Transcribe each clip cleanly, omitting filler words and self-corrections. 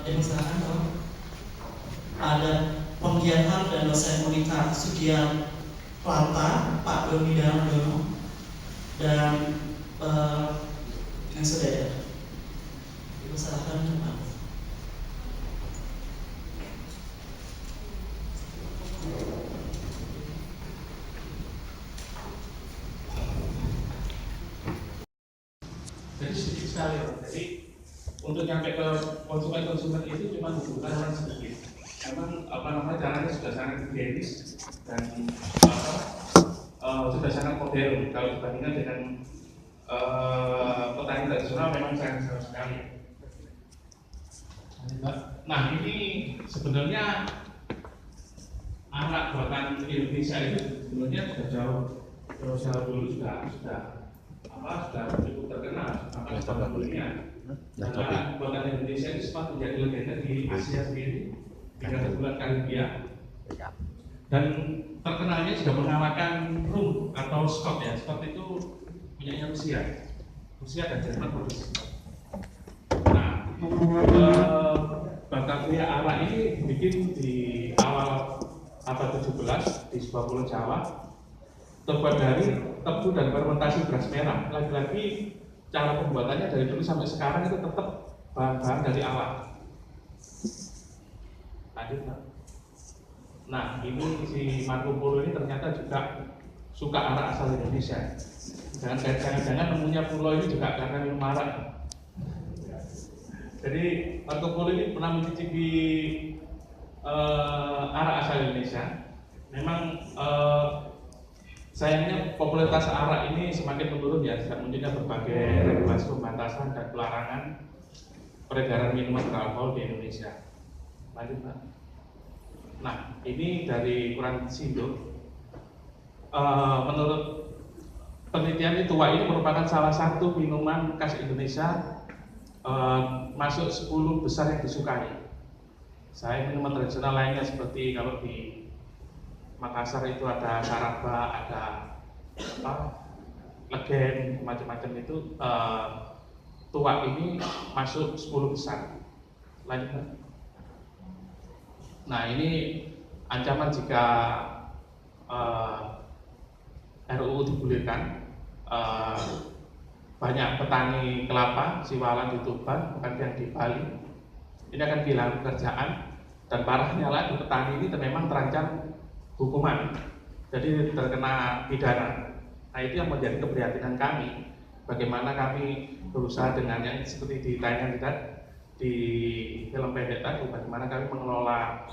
demonstrasi bahwa ada penggiat dan dosen Unika Sugian Plata, Pak Doni Dardono, dan yang sudah ya. Dipersilakan Pak. Jadi sedikit sekali, jadi untuk nyampe ke konsumen itu cuma membutuhkan orang sedikit. Memang caranya sudah sangat higienis dan sudah sangat modern kalau dibandingkan dengan petani tradisional, memang sangat jauh sekali. Nah, ini sebenarnya arak buatan Indonesia itu sebenarnya sudah jauh dulu sudah cukup terkenal sampai dunia. Karena buatan Indonesia itu sempat menjadi legenda di Asia sendiri, di bulan Karibia. Dan terkenalnya juga mengalahkan rum atau Scott ya. Scott itu punyanya Rusia dan Jerman produksi. Nah, Batavia arak ini dibikin di awal abad 17 di sebuah pulau Jawa, terbuat dari tebu dan fermentasi beras merah. Lagi-lagi cara pembuatannya dari dulu sampai sekarang itu tetap bahan-bahan dari alam. Lanjut, Pak. Nah, ini si Marco Polo ini ternyata juga suka arak asal Indonesia. Jangan-jangan nemunya pulau ini juga karena minum arak. Jadi Marco Polo ini pernah mencicipi arak asal Indonesia. Memang sayangnya popularitas arak ini semakin menurun ya, sejak munculnya berbagai regulasi pembatasan dan pelarangan peredaran minuman beralkohol di Indonesia. Lanjut, Pak. Nah, ini dari Quran Sindo. Menurut penelitian tua ini merupakan salah satu minuman khas Indonesia, masuk 10 besar yang disukai. Saya minuman tradisional lainnya seperti kalau di Makassar itu ada saraba, ada legen, macam-macam itu. Tua ini masuk 10 besar. Lanjut. Nah, ini ancaman jika RUU digulirkan. Banyak petani kelapa, siwalan di Tuban, bukan yang di Bali, ini akan kehilangan pekerjaan, dan parahnya lagi petani ini memang terancam hukuman, jadi terkena pidana. Nah, itu yang menjadi keprihatinan kami. Bagaimana kami berusaha dengan yang seperti ditayangkan kita di film pendek tadi, bagaimana kami mengelola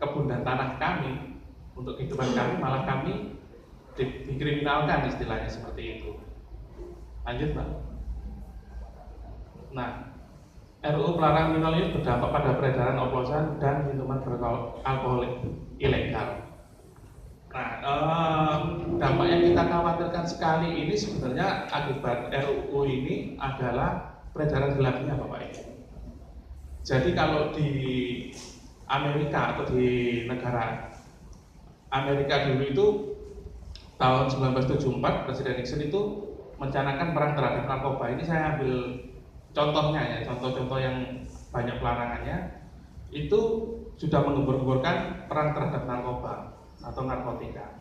kebun dan tanah kami untuk kehidupan kami, malah kami dikriminalkan, istilahnya seperti itu. Lanjut, Pak. Nah, RUU pelarangan minuman ini berdampak pada peredaran oplosan dan minuman beralkoholik ilegal. Nah, dampak yang kita khawatirkan sekali ini sebenarnya akibat RUU ini adalah peredaran gelapnya, Bapak Ibu. Jadi kalau di Amerika atau di negara Amerika dulu itu tahun 1974 Presiden Nixon itu mencanangkan perang terhadap narkoba. Ini saya ambil contohnya ya, contoh-contoh yang banyak pelarangannya itu sudah menggembur-gemburkan perang terhadap narkoba atau narkotika.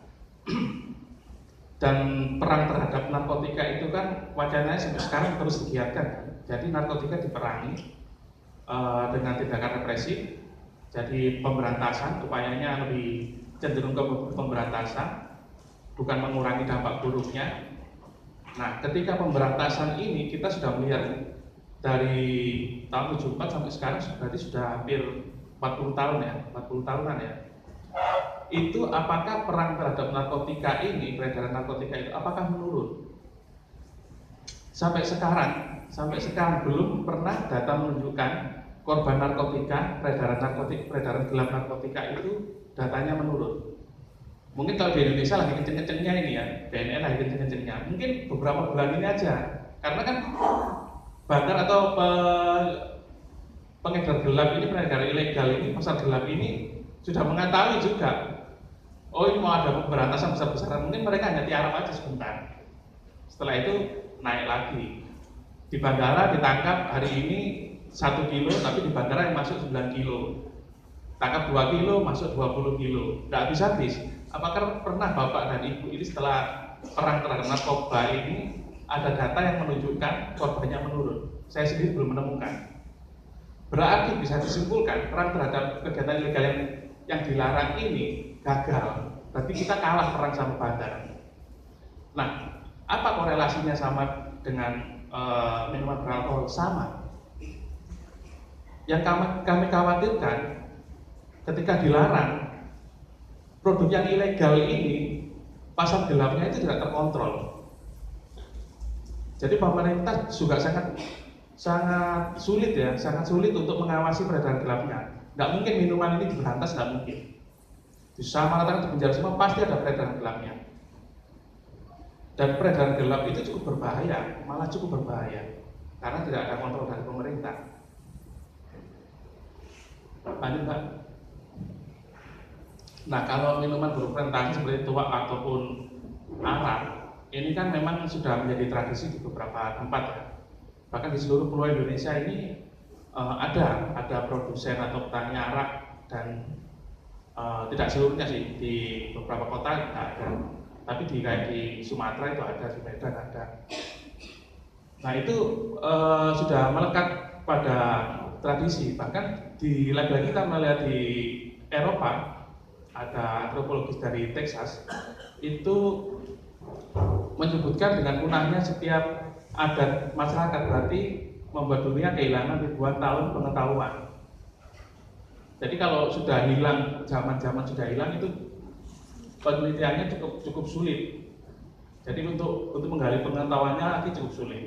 Dan perang terhadap narkotika itu kan wacananya sampai sekarang terus digiatkan. Jadi narkotika diperangi dengan tindakan represif. Jadi pemberantasan, upayanya lebih cenderung ke pemberantasan, bukan mengurangi dampak buruknya. Nah, ketika pemberantasan ini kita sudah melihat dari tahun 74 sampai sekarang berarti sudah hampir 40 tahun ya, 40 tahunan ya. Itu apakah perang terhadap narkotika ini, peredaran narkotika itu apakah menurun? Sampai sekarang belum pernah data menunjukkan korban narkotika, peredaran gelap narkotika itu datanya menurun. Mungkin kalau di Indonesia lagi kenceng-kencengnya ini ya, BNN lagi kenceng-kencengnya. Mungkin beberapa bulan ini aja, karena kan bandar atau pengedar gelap ini, pengedar ilegal ini, pasar gelap ini sudah mengetahui juga. Oh, ini mau ada pemberantasan besar-besaran, mungkin mereka hanya tiarap aja sebentar. Setelah itu naik lagi. Di bandara ditangkap hari ini 1 kilo, tapi di bandara yang masuk 9 kilo. Tangkap 2 kilo, masuk 20 kilo. Nggak habis-habis. Apakah pernah Bapak dan Ibu ini setelah perang terhadap narkoba ini ada data yang menunjukkan korbannya menurun? Saya sendiri belum menemukan. Berarti bisa disimpulkan perang terhadap kegiatan ilegal yang dilarang ini gagal. Berarti kita kalah perang sama bandar. Nah, apa korelasinya sama dengan minuman beralkohol? Sama. Yang kami khawatirkan ketika dilarang produk yang ilegal ini, pasar gelapnya itu tidak terkontrol. Jadi pemerintah juga sangat sulit untuk mengawasi peredaran gelapnya. Nggak mungkin minuman ini diberantas, nggak mungkin. Disamaratakan di penjara semua, pasti ada peredaran gelapnya. Dan peredaran gelap itu cukup berbahaya, malah cukup berbahaya, karena tidak ada kontrol dari pemerintah. Lanjut, Pak. Nah, kalau minuman berfermentasi seperti tuak ataupun arak, ini kan memang sudah menjadi tradisi di beberapa tempat ya. Bahkan di seluruh pulau Indonesia ini ada produsen atau petani arak, dan tidak seluruhnya sih, di beberapa kota tidak ada. Tapi di Sumatera itu ada, di Medan ada. Nah itu sudah melekat pada tradisi. Bahkan lagi-lagi kita melihat di Eropa, ada antropologis dari Texas itu menyebutkan dengan punahnya setiap adat masyarakat, berarti membuat dunia kehilangan ribuan tahun pengetahuan. Jadi kalau sudah hilang, zaman-zaman sudah hilang, itu penelitiannya cukup sulit. Jadi untuk menggali pengetahuannya lagi cukup sulit.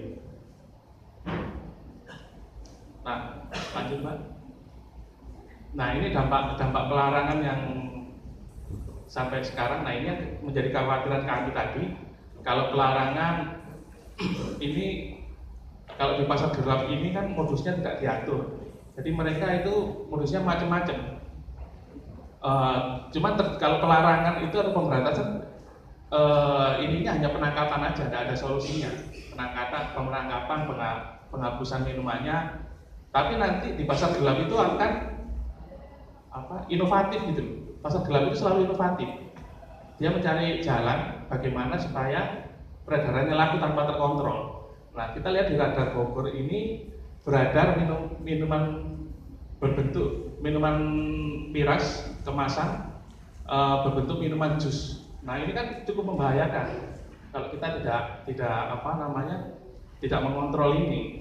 Nah, lanjut, Pak. Nah, ini dampak pelarangan yang sampai sekarang. Nah, ini menjadi kekhawatiran kami tadi. Kalau pelarangan ini, kalau di pasar gelap ini kan modusnya tidak diatur. Jadi mereka itu modusnya macam-macam. Cuman kalau pelarangan itu atau pemberantasan, ininya hanya penangkapan aja, tidak ada solusinya. Penangkapan, penghapusan minumannya. Tapi nanti di pasar gelap itu akan inovatif gitu. Pasar gelap itu selalu inovatif. Dia mencari jalan bagaimana supaya peredarannya laku tanpa terkontrol. Nah, kita lihat di Radar Bogor ini beredar minuman miras kemasan berbentuk minuman jus. Nah, ini kan cukup membahayakan kalau kita tidak mengontrol ini.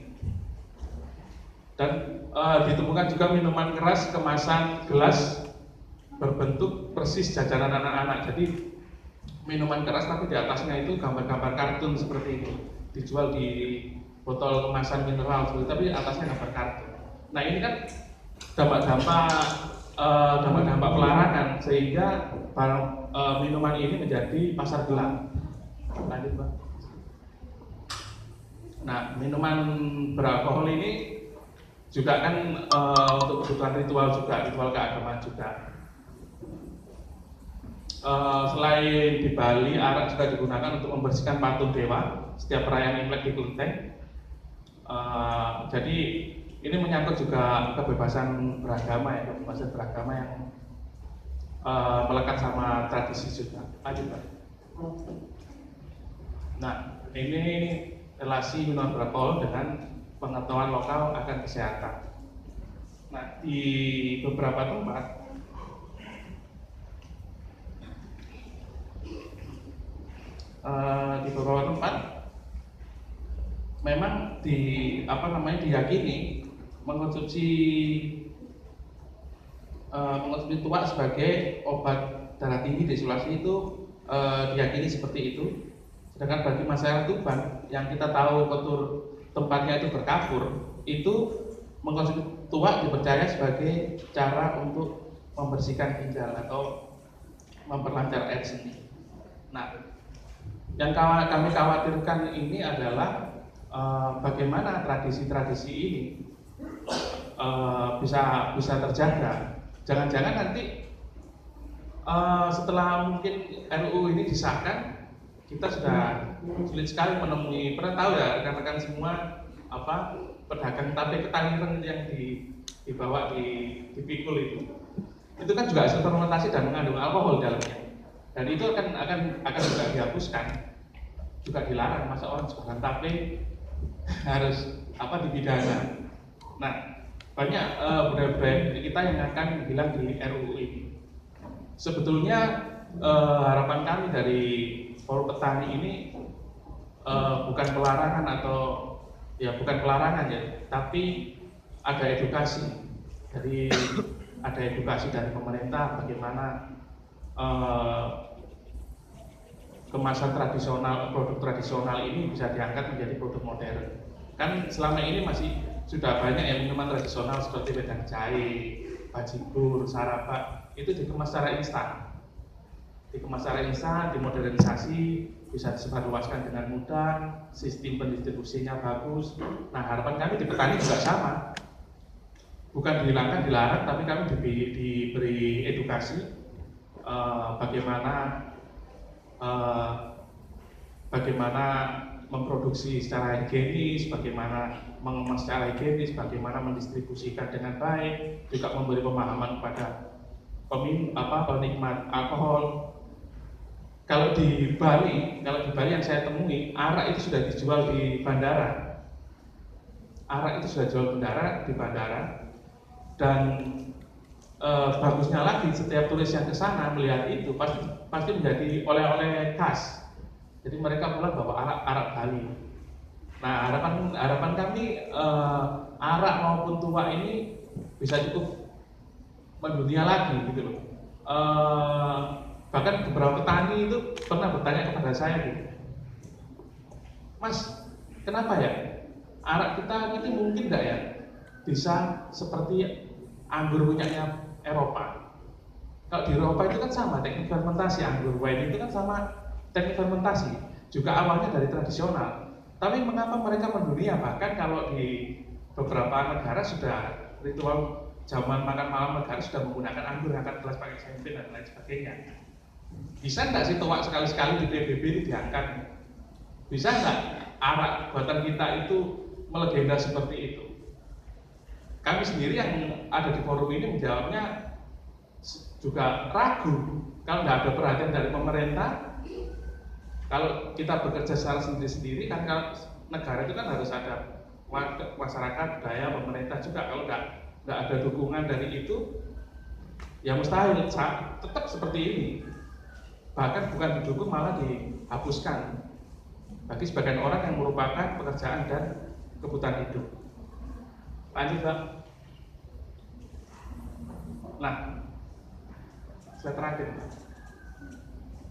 Dan ditemukan juga minuman keras kemasan gelas berbentuk persis jajanan anak-anak. Jadi minuman keras tapi di atasnya itu gambar-gambar kartun seperti itu, dijual di botol kemasan mineral seperti itu, tapi atasnya gambar kartun. Nah, ini kan dampak pelarangan, sehingga minuman ini menjadi pasar gelap. Lanjut, Pak. Nah, minuman beralkohol ini juga kan untuk kebutuhan ritual keagamaan juga. Selain di Bali, arak juga digunakan untuk membersihkan patung dewa setiap perayaan Imlek di Kelenteng. Jadi ini menyangkut juga kebebasan beragama yang melekat sama tradisi juga. Lanjut, Pak. Nah, ini relasi minuman beralkohol dengan pengetahuan lokal akan kesehatan. Nah, di beberapa tempat memang diyakini mengonsumsi tuak sebagai obat darah tinggi di Sulawesi itu diyakini seperti itu. Sedangkan bagi masyarakat Tuban yang kita tahu kontur tempatnya itu berkabur, itu mengkonsumsi tuak dipercaya sebagai cara untuk membersihkan ginjal atau memperlancar air seni. Nah, yang kami khawatirkan ini adalah bagaimana tradisi-tradisi ini bisa terjaga. Jangan-jangan nanti setelah mungkin RUU ini disahkan, kita sudah sulit sekali menemui. Pernah tahu ya rekan-rekan semua pedagang tape ketangiran yang dibawa dipikul itu kan juga hasil fermentasi dan mengandung alkohol dalamnya, dan itu akan juga dihapuskan, juga dilarang. Masa orang jualan tape harus dipidana. Nah, banyak budaya-budaya kita yang akan bilang di RUU ini. Sebetulnya harapan kami dari Forum Petani ini bukan pelarangan bukan pelarangan ya, tapi ada edukasi dari pemerintah bagaimana kemasan tradisional, produk tradisional ini bisa diangkat menjadi produk modern. Kan selama ini masih sudah banyak yang minuman tradisional seperti wedang jahe, bajigur, sarabak itu dikemas secara instan. Dimodernisasi, bisa disebarluaskan dengan mudah, sistem pendistribusinya bagus. Nah, harapan kami di petani juga sama. Bukan dihilangkan, dilarang, tapi kami diberi edukasi bagaimana memproduksi secara higienis, bagaimana mengemas secara higienis, bagaimana mendistribusikan dengan baik, juga memberi pemahaman kepada penikmat alkohol. Kalau di Bali yang saya temui, arak itu sudah dijual di bandara. Dan bagusnya lagi, setiap turis yang ke sana melihat itu pasti menjadi oleh-oleh khas. Jadi mereka pulang bawa arak Bali. Nah, harapan kami arak maupun tuak ini bisa cukup mendunia lagi gitu loh. Bahkan beberapa petani itu pernah bertanya kepada saya gitu, Mas, kenapa ya arak kita ini mungkin enggak ya bisa seperti anggur punyanya Eropa? Kalau di Eropa itu kan sama teknik fermentasi, anggur wine itu kan sama teknik fermentasi, juga awalnya dari tradisional. Tapi mengapa mereka mendunia? Bahkan kalau di beberapa negara sudah ritual zaman makan malam negara sudah menggunakan anggur, angkat gelas pakai champagne dan lain sebagainya. Bisa nggak sih tuak sekali-sekali di PBB itu diangkat? Bisa nggak arak buatan kita itu melegenda seperti itu? Kami sendiri yang ada di forum ini menjawabnya juga ragu. Kalau nggak ada perhatian dari pemerintah, kalau kita bekerja secara sendiri-sendiri kan, kalau negara itu kan harus ada masyarakat, budaya, pemerintah juga. Kalau nggak ada dukungan dari itu, ya mustahil tetap seperti ini. Bahkan bukan didukung, malah dihapuskan bagi sebagian orang yang merupakan pekerjaan dan kebutuhan hidup. Lanjut, Pak. Nah, slide terakhir.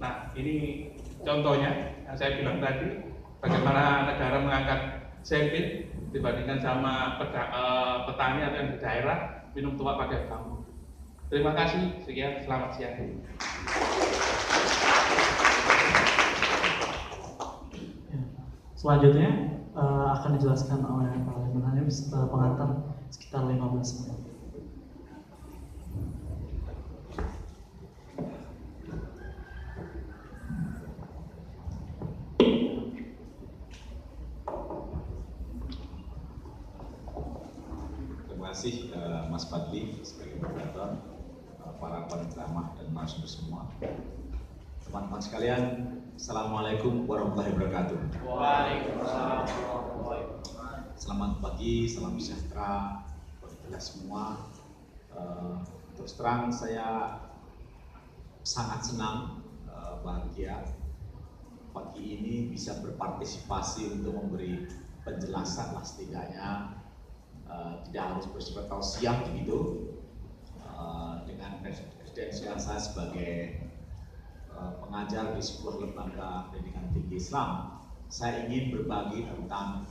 Nah, ini contohnya yang saya bilang tadi, bagaimana negara mengangkat champagne dibandingkan sama petani atau yang di daerah minum tuak pakai bambu. Terima kasih, sekian, selamat siang. Selanjutnya akan dijelaskan oleh Pak Leman Hanim pengantar sekitar 15 menit. Terima kasih Mas Fadli sebagai moderator, para penceramah dan narasumber semua. Teman-teman sekalian, Assalamualaikum warahmatullahi wabarakatuh. Waalaikumsalam warahmatullahi wabarakatuh. Selamat pagi, salam sejahtera buat kita semua. Terus terang saya sangat senang, bahagia pagi ini bisa berpartisipasi untuk memberi penjelasan lah setidaknya, tidak harus bersifat tausiah begitu, dengan kredensial saya sebagai pengajar di sebuah lembaga pendidikan tinggi Islam. Saya ingin berbagi tentang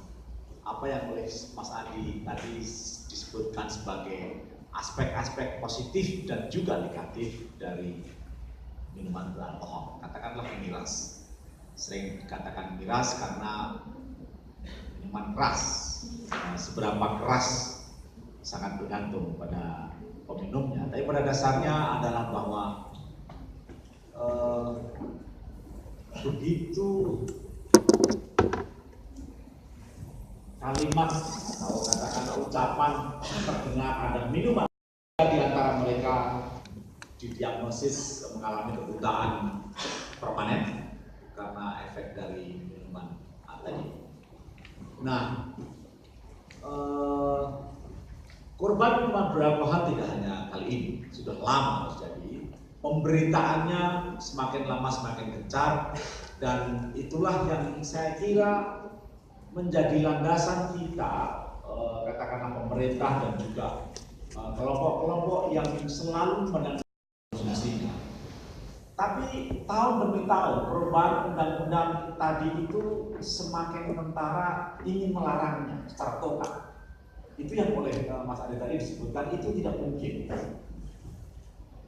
apa yang oleh Mas Adi tadi disebutkan sebagai aspek-aspek positif dan juga negatif dari minuman beralkohol. Katakanlah miras. Sering dikatakan miras karena minuman keras. Seberapa keras sangat bergantung pada peminumnya. Tapi pada dasarnya adalah bahwa begitu kalimat atau kata-kata ucapan terdengar ada minuman di antara mereka didiagnosis mengalami kebutaan permanen karena efek dari minuman tadi. Nah, korban minuman beralkohol tidak hanya kali ini, sudah lama terjadi. Pemberitaannya semakin lama semakin gencar, dan itulah yang saya kira menjadi landasan kita, katakanlah pemerintah dan juga kelompok-kelompok yang selalu menangani konsumsinya. Tapi tahun demi tahun perubahan undang-undang tadi itu semakin mentara ingin melarangnya secara total. Itu yang oleh Mas Ade tadi disebutkan, itu tidak mungkin.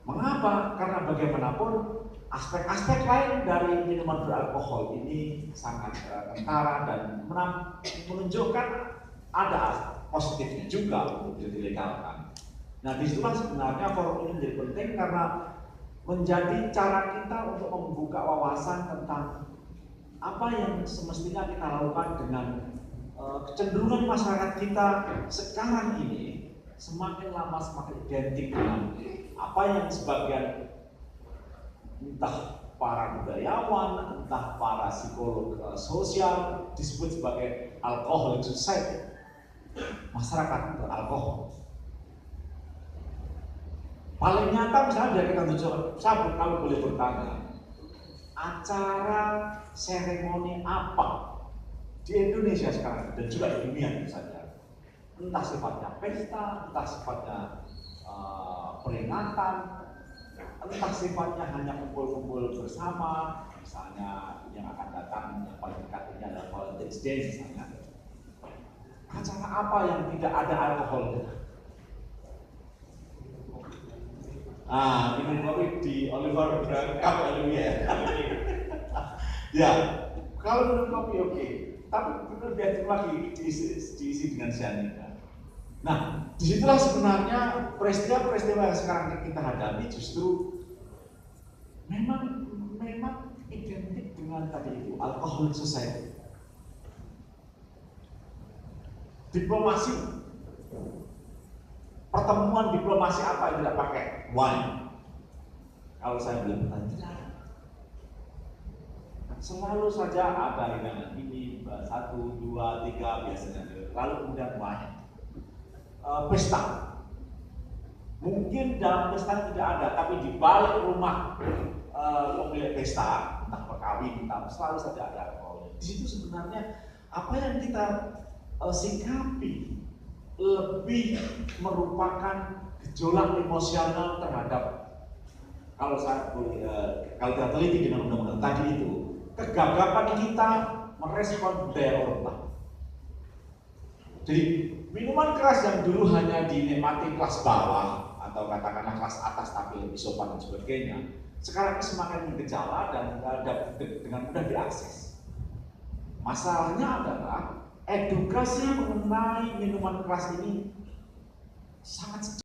Mengapa? Karena bagaimanapun aspek-aspek lain dari minuman beralkohol ini sangat kentara dan menunjukkan ada positifnya juga untuk dilegalkan. Nah, disitulah sebenarnya forum ini menjadi penting karena menjadi cara kita untuk membuka wawasan tentang apa yang semestinya kita lakukan dengan kecenderungan masyarakat kita sekarang ini semakin lama semakin identik dengan apa yang sebagian entah para budayawan, entah para psikolog sosial disebut sebagai alcoholic society, masyarakat beralkohol. Paling nyata misalnya kita tunjuk, saya kalau boleh bertanya, acara seremoni apa di Indonesia sekarang dan juga di dunia tentu saja, entah sifatnya pesta, entah sifatnya peringatan, entah sifatnya hanya kumpul-kumpul bersama, misalnya yang akan datang yang paling dekat ini adalah Valentine's Day misalnya. Acara apa yang tidak ada alkoholnya? Minum kopi di Oliver Cup ya. Ya, kalau minum kopi oke, tapi benar biasa lagi diisi dengan cyanida. Nah, disitulah sebenarnya peristiwa-peristiwa yang sekarang kita hadapi justru memang identik dengan tadi itu alcoholic society. Diplomasi, pertemuan diplomasi apa yang tidak pakai wine? Kalau saya bilang tidak ada. Selalu saja ada hidangan ini, 1, 2, 3 biasanya. Lalu kemudian wine. Pesta. Mungkin dalam pesta tidak ada, tapi di balik rumah pemilik pesta, entah perkawinan, selalu saja ada alkohol. Di situ sebenarnya apa yang kita sikapi lebih merupakan gejolak emosional terhadap, kalau kita teliti dengan undang-undang tadi itu, kegagapan kita merespon budaya Eropa. Jadi minuman keras yang dulu hanya dinikmati kelas bawah atau katakanlah kelas atas tapi lebih sopan dan sebagainya, sekarang ini semakin bergejala dan dengan mudah diakses. Masalahnya adalah edukasi mengenai minuman keras ini sangat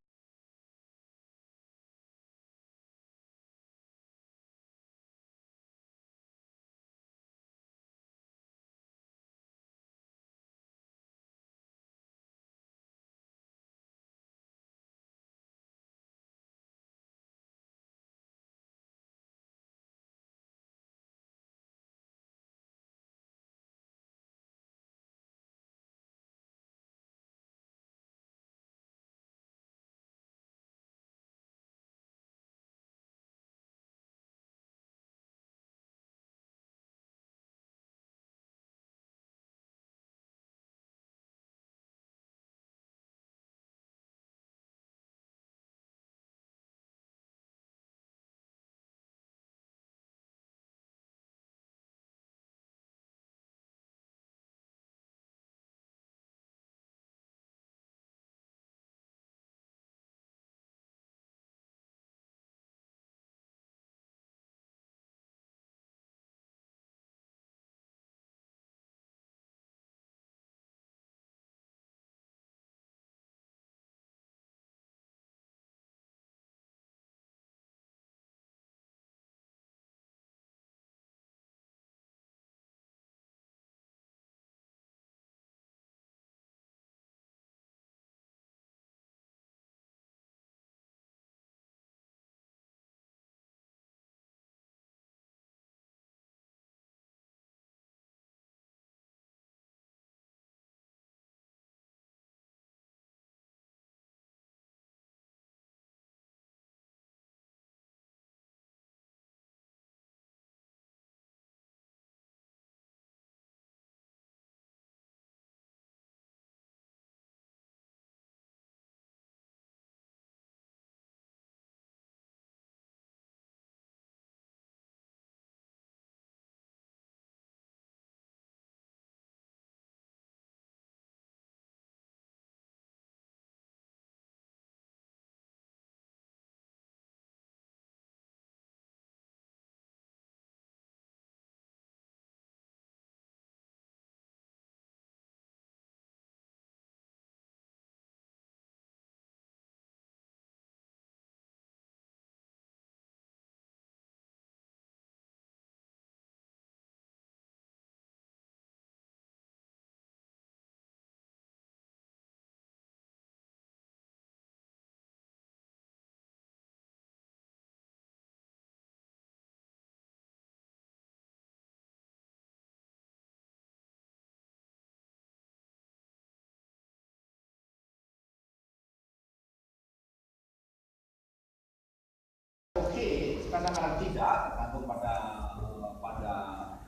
kadang-kadang tidak, tergantung pada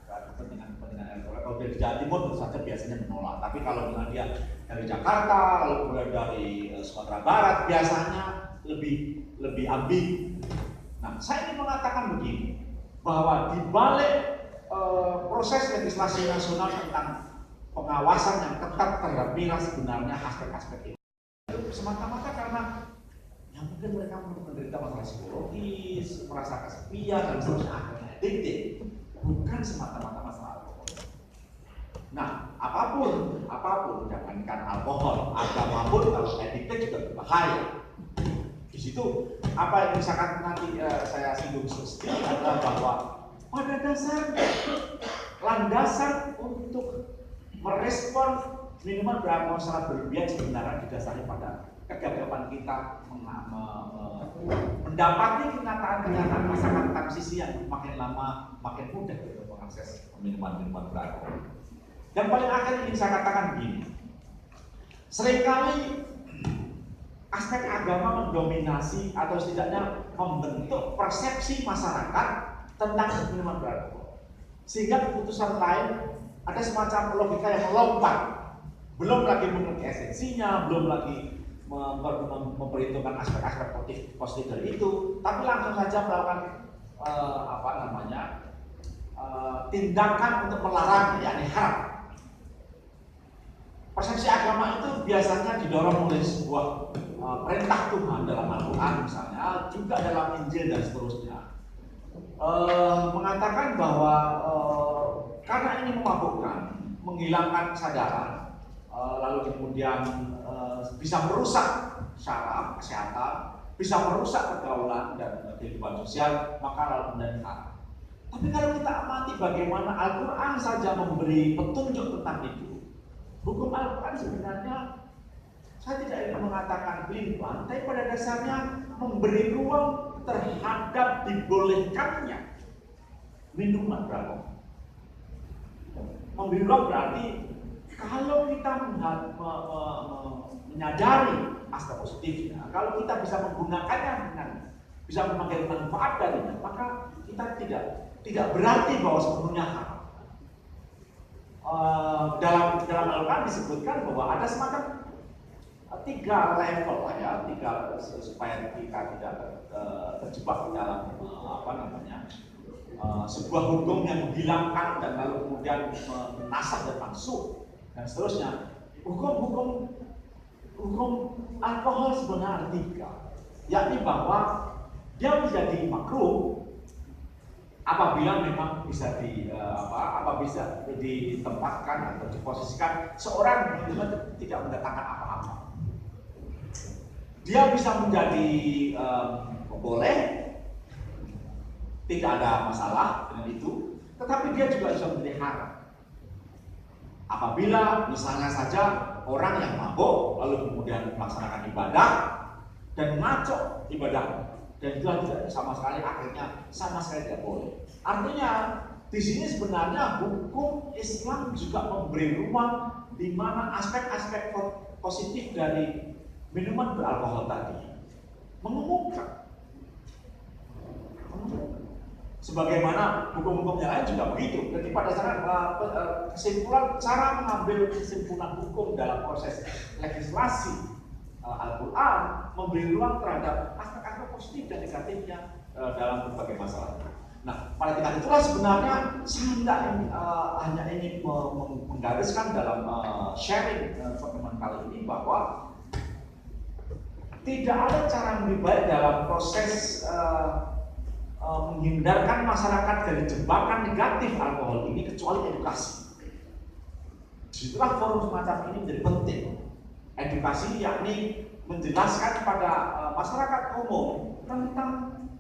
kepentingan elektoral. Kalau dari Jawa Timur tentu saja biasanya menolak. Tapi kalau misalnya dia dari Jakarta, kalau kemudian dari Sumatera Barat, biasanya lebih ambigu. Nah, saya ingin mengatakan begini, bahwa di balik proses legislasi nasional tentang pengawasan yang ketat terhadap miras sebenarnya aspek-aspek itu semata-mata karena yang mungkin mereka menderita masalah psikologis, merasa kesepian dan seterusnya, akhirnya addicted, bukan semata-mata masalah alkohol. Nah, apapun, jangankan alkohol, agama pun kalau addicted juga berbahaya. Di situ apa yang misalkan nanti saya singgung sedikit adalah bahwa pada dasarnya landasan untuk merespon minuman beralkohol secara berlebihan sebenarnya didasari pada kegagapan kita mendapati kenyataan masyarakat transisi yang makin lama makin mudah untuk mengakses minuman-minuman beralkohol. Yang paling akhir ingin saya katakan begini, seringkali aspek agama mendominasi atau setidaknya membentuk persepsi masyarakat tentang minuman beralkohol, sehingga keputusan lain ada semacam logika yang melompat, belum lagi mengerti esensinya, belum lagi memperhitungkan aspek-aspek positif dari itu, tapi langsung saja melakukan tindakan untuk melarang, yakni haram. Persepsi agama itu biasanya didorong oleh sebuah perintah Tuhan dalam Al-Quran misalnya, juga dalam Injil dan seterusnya, mengatakan bahwa karena ini memabukkan, menghilangkan kesadaran, lalu kemudian bisa merusak syaraf, kesehatan, bisa merusak pergaulan dan kehidupan sosial, maka lalu kemudian haram. Tapi kalau kita amati bagaimana Al-Quran saja memberi petunjuk tentang itu, hukum Al-Quran sebenarnya saya tidak ingin mengatakan pelin-pelan, tapi pada dasarnya memberi ruang terhadap dibolehkannya minuman beralkohol. Memberi ruang berarti kalau kita menyadari aspek positifnya, kalau kita bisa menggunakannya dengan bisa mengambil manfaat darinya, maka kita tidak berarti bahwa sepenuhnya haram. Dalam Al-Quran disebutkan bahwa ada semacam 3 level supaya kita tidak terjebak di dalam sebuah hukum yang menghilangkan dan lalu kemudian menasab dan mansuh dan seterusnya. Hukum alkohol sebenarnya ada 3, yakni bahwa dia menjadi makruh apabila memang bisa ditempatkan atau diposisikan seorang yang tidak mendatangkan apa-apa. Dia bisa menjadi boleh, tidak ada masalah dengan itu, tetapi dia juga bisa menjadi haram. Apabila misalnya saja orang yang mabuk lalu kemudian melaksanakan ibadah dan ngaco ibadah, dan itu tidak sama sekali tidak boleh. Artinya di sini sebenarnya hukum Islam juga memberi ruang di mana aspek-aspek positif dari minuman beralkohol tadi mengumumkan. Sebagaimana hukum-hukumnya lain juga begitu. Jadi pada saat kesimpulan cara mengambil kesimpulan hukum dalam proses legislasi Al-Quran memberi ruang terhadap aspek-aspek positif dan negatifnya dalam berbagai masalah. Nah, pada tingkat itulah sebenarnya saya hanya ingin menggariskan dalam sharing pertemuan kali ini bahwa tidak ada cara yang lebih baik dalam proses menghindarkan masyarakat dari jebakan negatif alkohol ini kecuali edukasi. Disitulah forum semacam ini menjadi penting. Edukasi yakni menjelaskan kepada masyarakat umum tentang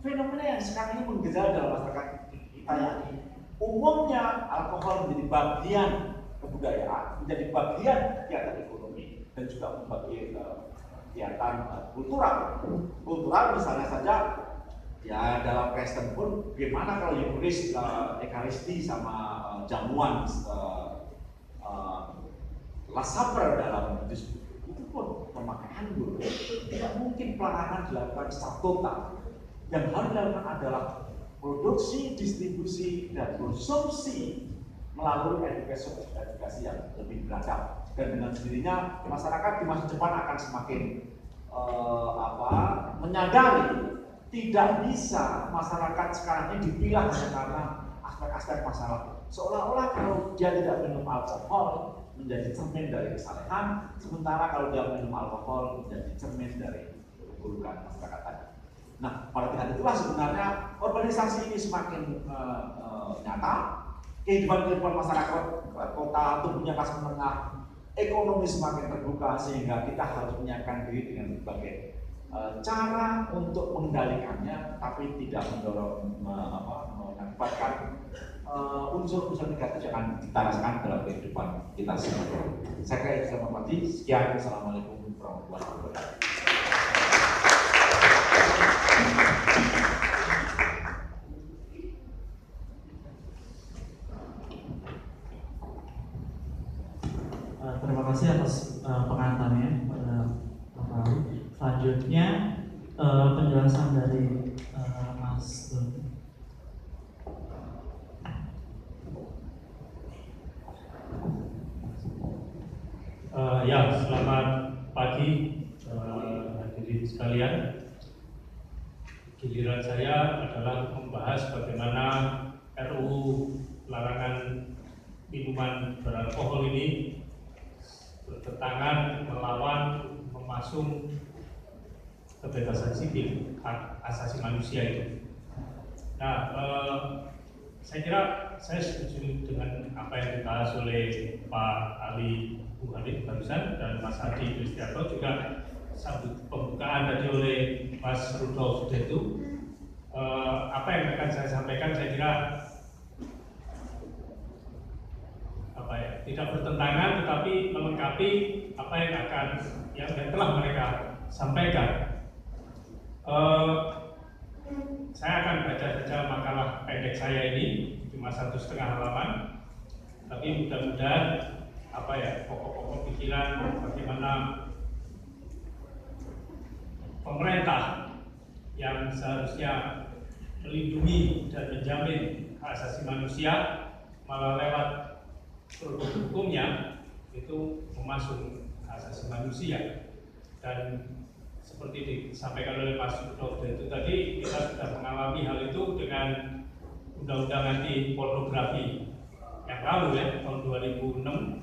fenomena yang sekarang ini menggejala dalam masyarakat kita, yakni umumnya alkohol menjadi bagian kebudayaan, menjadi bagian kegiatan ekonomi dan juga menjadi kegiatan kultural. Kultural misalnya saja ya dalam Kristen pun bagaimana kalau Eucharis, Ekaristi sama jamuan Last Supper dalam diskusi itu pun memakai anggur. Tidak mungkin pelarangan dilakukan secara total. Yang harus dilakukan adalah produksi, distribusi, dan konsumsi melalui edukasi yang lebih beragam. Dan dengan sendirinya masyarakat di masa depan akan semakin menyadari tidak bisa masyarakat sekarang ini dipilah hanya karena aspek-aspek masalah. Seolah-olah kalau dia tidak minum alkohol menjadi cermin dari kesalahan, sementara kalau dia minum alkohol menjadi cermin dari keburukan masyarakat tadi. Nah, pada tingkat itulah sebenarnya urbanisasi ini semakin nyata. Kehidupan masyarakat kota tumbuhnya kelas menengah, ekonomi semakin terbuka, sehingga kita harus menyiapkan diri dengan berbagai cara untuk mengendalikannya, tapi tidak mendorong mengakibatkan unsur-unsur negatif yang akan kita rasakan dalam kehidupan kita semua. Saya kira itu sama Pak. Sekian, Assalamualaikum warahmatullahi wabarakatuh. Terima kasih atas pengantarnya pada Bapak Ali. Selanjutnya penjelasan dari Mas Doni. Ya, selamat pagi hadirin sekalian. Giliran saya adalah membahas bagaimana RUU larangan minuman beralkohol ini bertentangan melawan memasung kebebasan sipil, hak asasi manusia itu. Nah, saya kira saya setuju dengan apa yang dibahas oleh Pak Ali Buhari barusan dan Mas Hadi Kristianto, juga sambut pembukaan tadi oleh Mas Rudolf Sudetu. Apa yang akan saya sampaikan saya kira tidak bertentangan, tetapi melengkapi apa yang telah mereka sampaikan. Saya akan baca saja makalah pendek saya ini, cuma 1,5 halaman, tapi mudah-mudahan pokok-pokok pikiran bagaimana pemerintah yang seharusnya melindungi dan menjamin hak asasi manusia malah lewat produk hukumnya itu memasung hak asasi manusia. Dan seperti disampaikan oleh Mas Rudolf itu tadi, kita sudah mengalami hal itu dengan undang-undang anti pornografi yang lalu ya, tahun 2006,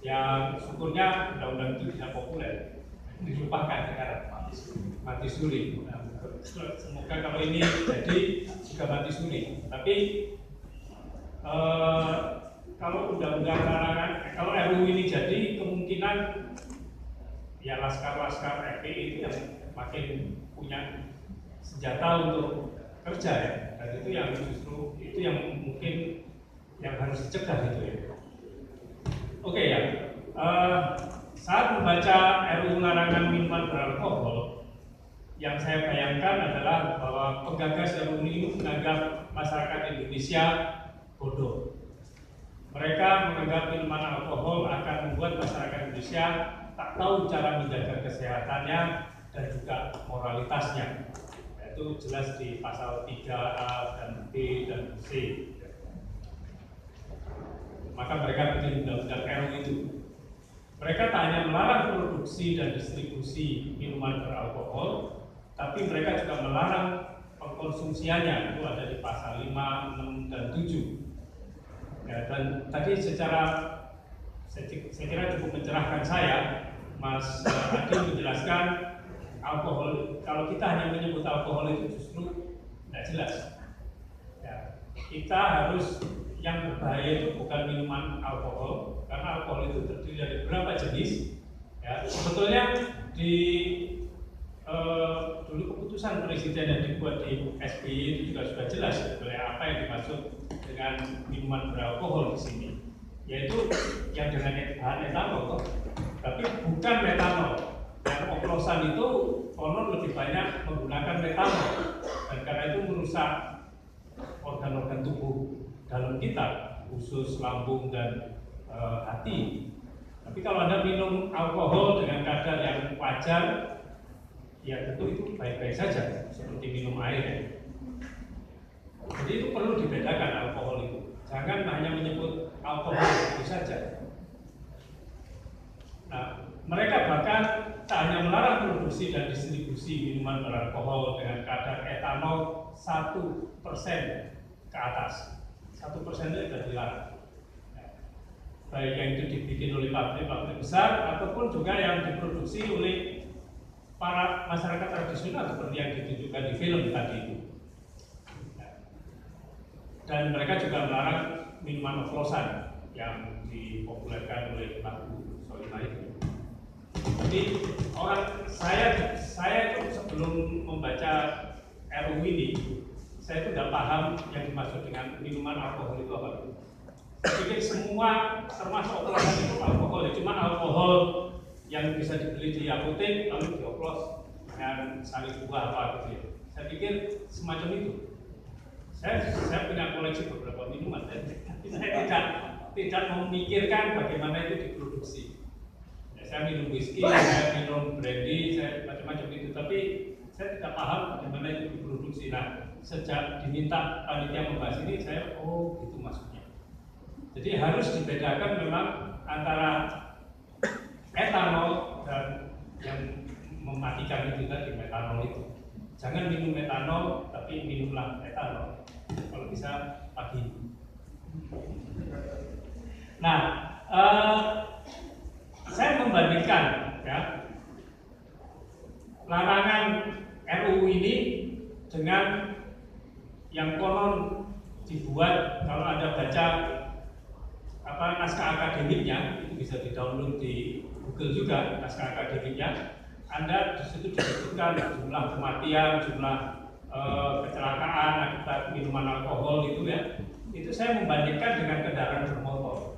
yang syukurnya undang-undang itu tidak populer, dilupakan sekarang, mati suri. Nah, semoga kalau ini jadi juga mati suri. Tapi kalau undang-undang larangan, kalau RUU ini jadi, kemungkinan ya laskar-laskar FPI itu yang makin punya senjata untuk kerja ya, dan itu yang justru itu yang mungkin yang harus dicegah gitu ya. Oke ya, saat membaca RUU larangan minuman beralkohol, yang saya bayangkan adalah bahwa penggagas RUU ini menganggap masyarakat Indonesia bodoh. Mereka menganggap minuman alkohol akan membuat masyarakat Indonesia tak tahu cara menjaga kesehatannya dan juga moralitasnya. Itu jelas di pasal 3A dan B dan C. Maka mereka bikin undang-undang RUU itu. Mereka tak hanya melarang produksi dan distribusi minuman beralkohol, tapi mereka juga melarang pengkonsumsiannya. Itu ada di pasal 5, 6, dan 7. Ya, dan tadi saya kira cukup mencerahkan saya, Mas Adi menjelaskan alkohol. Kalau kita hanya menyebut alkohol itu justru tidak jelas. Ya, kita harus, yang berbahaya itu bukan minuman alkohol, karena alkohol itu terdiri dari beberapa jenis. Ya, sebetulnya di dulu keputusan presiden yang dibuat di SBY itu juga sudah jelas sebetulnya apa yang dimaksud dengan minuman beralkohol di sini, yaitu yang dengan bahan etanol, tapi bukan metanol. Yang oplosan itu konon lebih banyak menggunakan metanol, dan karena itu merusak organ-organ tubuh dalam kita, usus, lambung, dan hati. Tapi kalau Anda minum alkohol dengan kadar yang wajar, ya tentu itu baik-baik saja, seperti minum air. Jadi itu perlu dibedakan alkohol itu. Jangan hanya menyebut alkohol itu saja. Nah, mereka bahkan tak hanya melarang produksi dan distribusi minuman beralkohol dengan kadar etanol 1% ke atas. 1% itu sudah dilarang. Baik yang itu dibikin oleh pabrik-pabrik besar ataupun juga yang diproduksi oleh para masyarakat tradisional seperti yang ditunjukkan di film tadi itu. Dan mereka juga melarang minuman oplosan yang dipopulerkan oleh lagu Soimah itu. Jadi saya itu sebelum membaca RUU ini, saya itu tidak paham yang dimaksud dengan minuman alkohol itu apa. Saya pikir semua termasuk oplosan itu alkohol, cuma alkohol yang bisa dibeli di apotek lalu dioplos dengan sari buah apa gitu ya. Saya pikir semacam itu. Saya punya koleksi beberapa minuman, tapi saya tidak memikirkan bagaimana itu diproduksi. Ya, saya minum whisky, saya minum brandy, saya macam-macam itu, tapi saya tidak paham bagaimana itu diproduksi. Nah, sejak diminta panitia membahas ini, saya gitu maksudnya. Jadi harus dibedakan memang antara etanol dan yang mematikan itu tadi, metanol itu. Jangan minum metanol, tapi minumlah etanol. Kalau bisa pagi. Nah, saya membandingkan ya larangan RUU ini dengan yang konon dibuat. Kalau Anda baca naskah akademiknya, itu bisa di-download di Google juga naskah akademiknya. Anda di situ disebutkan jumlah kematian, jumlah kecelakaan akibat minuman alkohol itu ya. Itu saya membandingkan dengan kendaraan bermotor.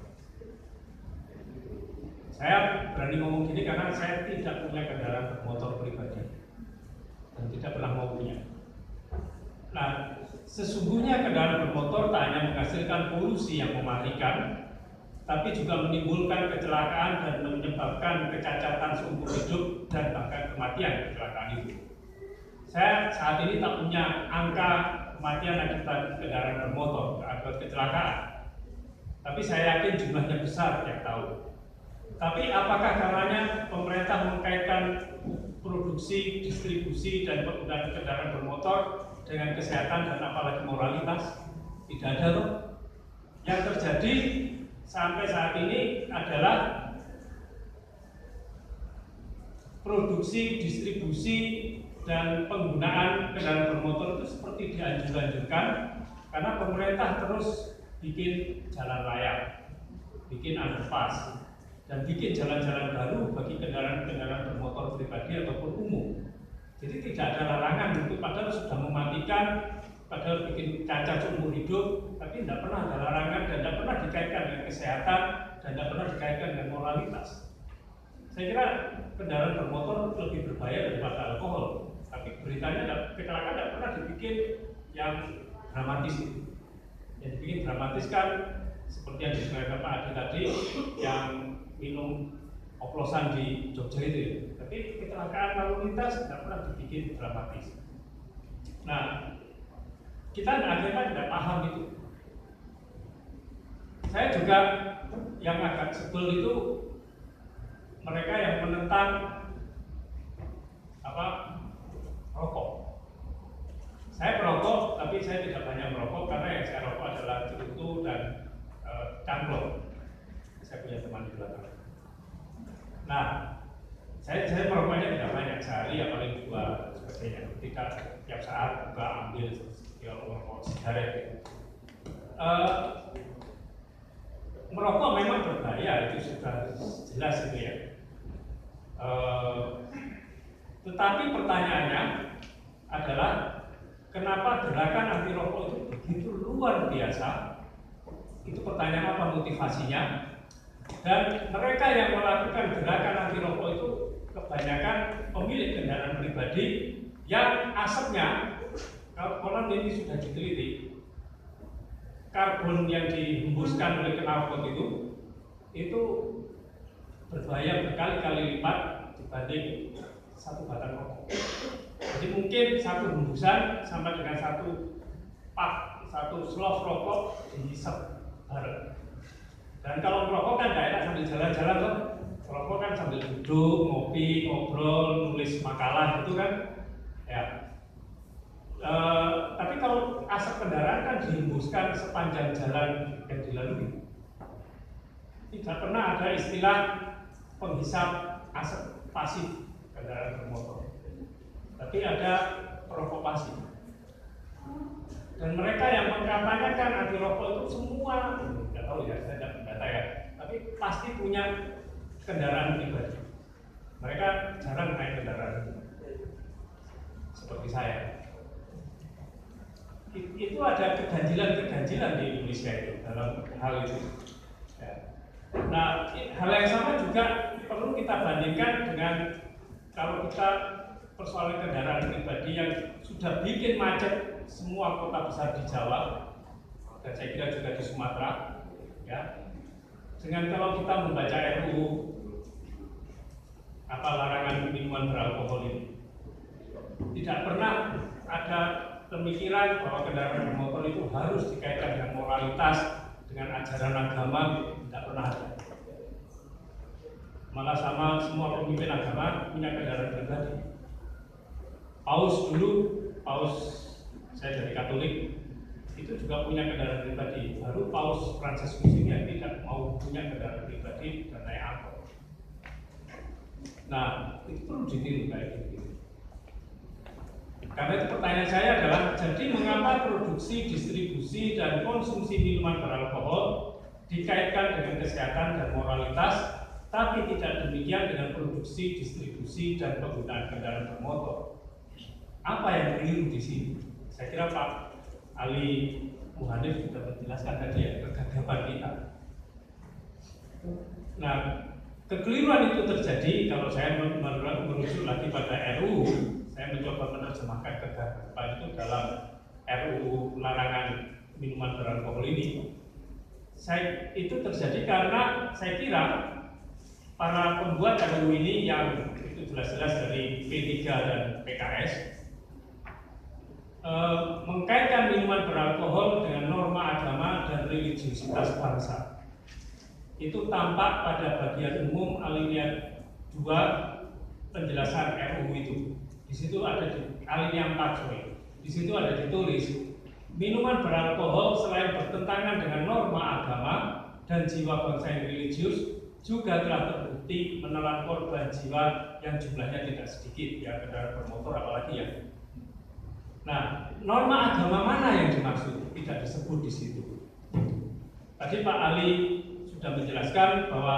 Saya berani ngomong gini karena saya tidak punya kendaraan bermotor pribadi dan tidak pernah mau punya. Nah, sesungguhnya kendaraan bermotor tak hanya menghasilkan polusi yang mematikan, tapi juga menimbulkan kecelakaan dan menyebabkan kecacatan seumur hidup dan bahkan kematian kecelakaan itu. Saya saat ini tak punya angka kematian akibat kendaraan bermotor, akibat kecelakaan. Tapi saya yakin jumlahnya besar tiap tahun. Tapi apakah karena pemerintah mengkaitkan produksi, distribusi, dan penggunaan kendaraan bermotor dengan kesehatan dan apalagi moralitas? Tidak ada loh. Yang terjadi sampai saat ini adalah produksi, distribusi, dan penggunaan kendaraan bermotor itu seperti dianjurkan karena pemerintah terus bikin jalan raya, bikin underpass, dan bikin jalan-jalan baru bagi kendaraan-kendaraan bermotor pribadi ataupun umum. Jadi tidak ada larangan itu, padahal sudah mematikan, padahal bikin cacat seumur hidup, tapi tidak pernah ada larangan dan tidak pernah dikaitkan dengan kesehatan dan tidak pernah dikaitkan dengan moralitas. Saya kira kendaraan bermotor lebih berbahaya daripada alkohol, tapi beritanya kecelakaan tidak pernah dibikin yang dramatis itu. Yang dibikin dramatis kan seperti yang disebutkan Pak Adi tadi, yang minum oplosan di Jogja itu ya. Tapi kecelakaan lalu lintas tidak pernah dibikin dramatis. Nah, kita akhirnya tidak paham itu. Saya juga yang agak sebel itu mereka yang menentang rokok. Saya perokok, tapi saya tidak banyak merokok karena yang saya rokok adalah cerutu dan cangklong. Saya punya teman di belakang. Nah, saya merokoknya tidak banyak, sehari ya paling 2 dan sebagainya. Tidak tiap saat buka ambil rokok sigaret gitu. Merokok memang berbahaya, itu sudah jelas itu ya. Tetapi pertanyaannya adalah kenapa gerakan anti rokok itu begitu luar biasa? Itu pertanyaan apa motivasinya? Dan mereka yang melakukan gerakan anti rokok itu kebanyakan pemilik kendaraan pribadi yang asapnya, kalau konon ini sudah diteliti, karbon yang dihembuskan oleh knalpot itu berbahaya berkali-kali lipat dibanding satu batang rokok. Jadi mungkin satu hembusan sama dengan satu pak satu slot rokok dihisap bareng. Dan kalau merokok kan nggak enak sambil jalan-jalan loh. Merokok kan sambil duduk, ngopi, ngobrol, nulis makalah gitu kan. Ya. Tapi kalau asap kendaraan kan dihembuskan sepanjang jalan yang dilalui. Tidak pernah ada istilah penghisap asap pasif kendaraan bermotor. Tapi ada perokok pasif. Dan mereka yang mengkampanyekan anti rokok itu semua, tidak tahu ya, saya tidak mendata ya, tapi pasti punya kendaraan pribadi. Mereka jarang naik kendaraan seperti saya. Itu ada keganjilan di Indonesia itu dalam hal itu. Ya. Nah, hal yang sama juga perlu kita bandingkan dengan kalau kita persoalan kendaraan pribadi yang sudah bikin macet semua kota besar di Jawa dan saya kira juga di Sumatera, ya. Dengan kalau kita membaca RUU larangan minuman beralkohol ini, tidak pernah ada pemikiran bahwa kendaraan bermotor itu harus dikaitkan dengan moralitas, dengan ajaran agama, tidak pernah ada. Malah sama semua pemimpin agama punya kendaraan pribadi. Paus dulu, Paus saya dari Katolik, itu juga punya kendaraan pribadi. Baru Paus Fransiskus yang tidak mau punya kendaraan pribadi dan naik angkot. Nah, itu perlu ditiru kayak gitu. Karena itu pertanyaan saya adalah, jadi mengapa produksi, distribusi, dan konsumsi minuman beralkohol dikaitkan dengan kesehatan dan moralitas, tapi tidak demikian dengan produksi, distribusi, dan penggunaan kendaraan bermotor? Apa yang keliru di sini? Saya kira Pak Ali Muhanif sudah menjelaskan tadi ya, kegagapan kita. Nah, kekeliruan itu terjadi kalau saya merujuk lagi pada RUU. Saya mencoba menerjemahkan kegagapan itu dalam RUU larangan minuman beralkohol ini. Itu terjadi karena saya kira para pembuat RUU ini yang itu jelas-jelas dari P3 dan PKS mengkaitkan minuman beralkohol dengan norma agama dan religiusitas bangsa. Itu tampak pada bagian umum alinea 2 penjelasan RUU itu. Di situ ada di alinea 4, di situ ada ditulis minuman beralkohol selain bertentangan dengan norma agama dan jiwa bangsa yang religius, juga telah terbukti menelan korban jiwa yang jumlahnya tidak sedikit, ya kendaraan bermotor apalagi ya. Nah, norma agama mana yang dimaksud? Tidak disebut di situ. Tadi Pak Ali sudah menjelaskan bahwa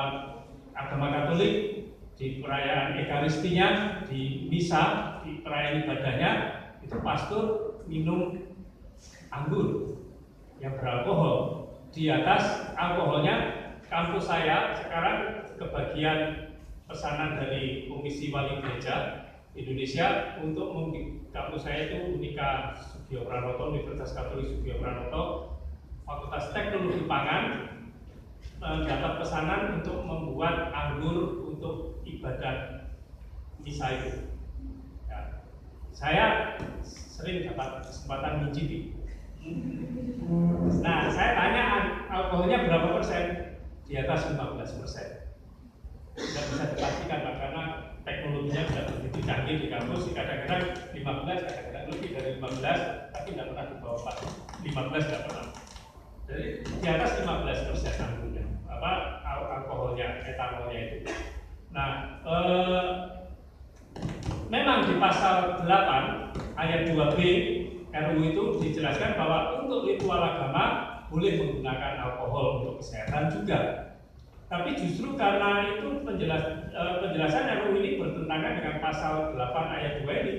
agama Katolik di perayaan Ekaristinya, di misa, di perayaan ibadahnya, itu pastor minum anggur yang beralkohol. Di atas alkoholnya, kampus saya sekarang kebagian pesanan dari Komisi Wali Gereja Indonesia untuk kampus saya itu Unika Sugio Pranoto, Universitas Katolik Sugio Pranoto, Fakultas Teknologi Pangan, mendapat pesanan untuk membuat anggur untuk ibadah misa itu. Ya, saya sering dapat kesempatan mencicipi. Nah, saya tanya alkoholnya berapa persen? Di atas 15%. Tidak bisa dipastikan karena teknologinya tidak begitu canggih di kampus. Kadang-kadang 15, kadang-kadang lebih dari 15, tapi tidak pernah di bawah 15 tidak pernah. Jadi di atas 15% anggurnya, alkoholnya, etanolnya itu. Nah, memang di pasal 8 ayat 2B RUU itu dijelaskan bahwa untuk ritual agama boleh menggunakan alkohol untuk kesehatan juga. Tapi justru karena itu penjelasan RUU ini bertentangan dengan pasal 8 ayat 2 ini.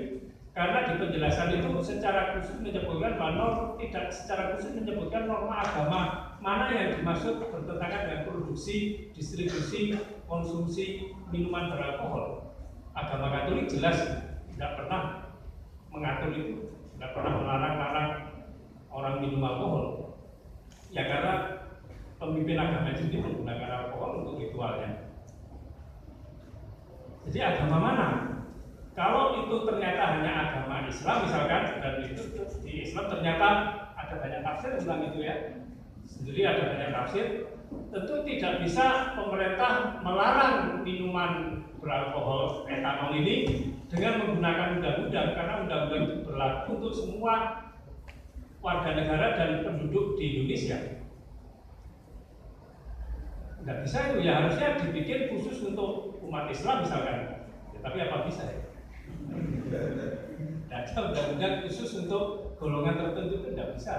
Karena di penjelasan itu secara khusus menyebutkan bahwa tidak secara khusus menyebutkan norma agama mana yang dimaksud bertentangan dengan produksi, distribusi, konsumsi minuman beralkohol. Agama Katolik jelas tidak pernah mengatur itu, tidak pernah melarang-larang orang minum alkohol. Ya karena pemimpin agama itu menggunakan alkohol untuk ritualnya. Jadi agama mana? Kalau itu ternyata hanya agama Islam misalkan, dan itu di Islam ternyata ada ada banyak tafsir tentang itu ya. Sendiri ada banyak tafsir. Tentu tidak bisa pemerintah melarang minuman beralkohol etanol ini dengan menggunakan undang-undang, karena undang-undang itu berlaku untuk semua warga negara dan penduduk di Indonesia. Nggak bisa itu, ya harusnya dibikin khusus untuk umat Islam misalkan. Ya, tapi apa bisa ya? Tidak ada undang-undang khusus untuk golongan tertentu itu tidak bisa.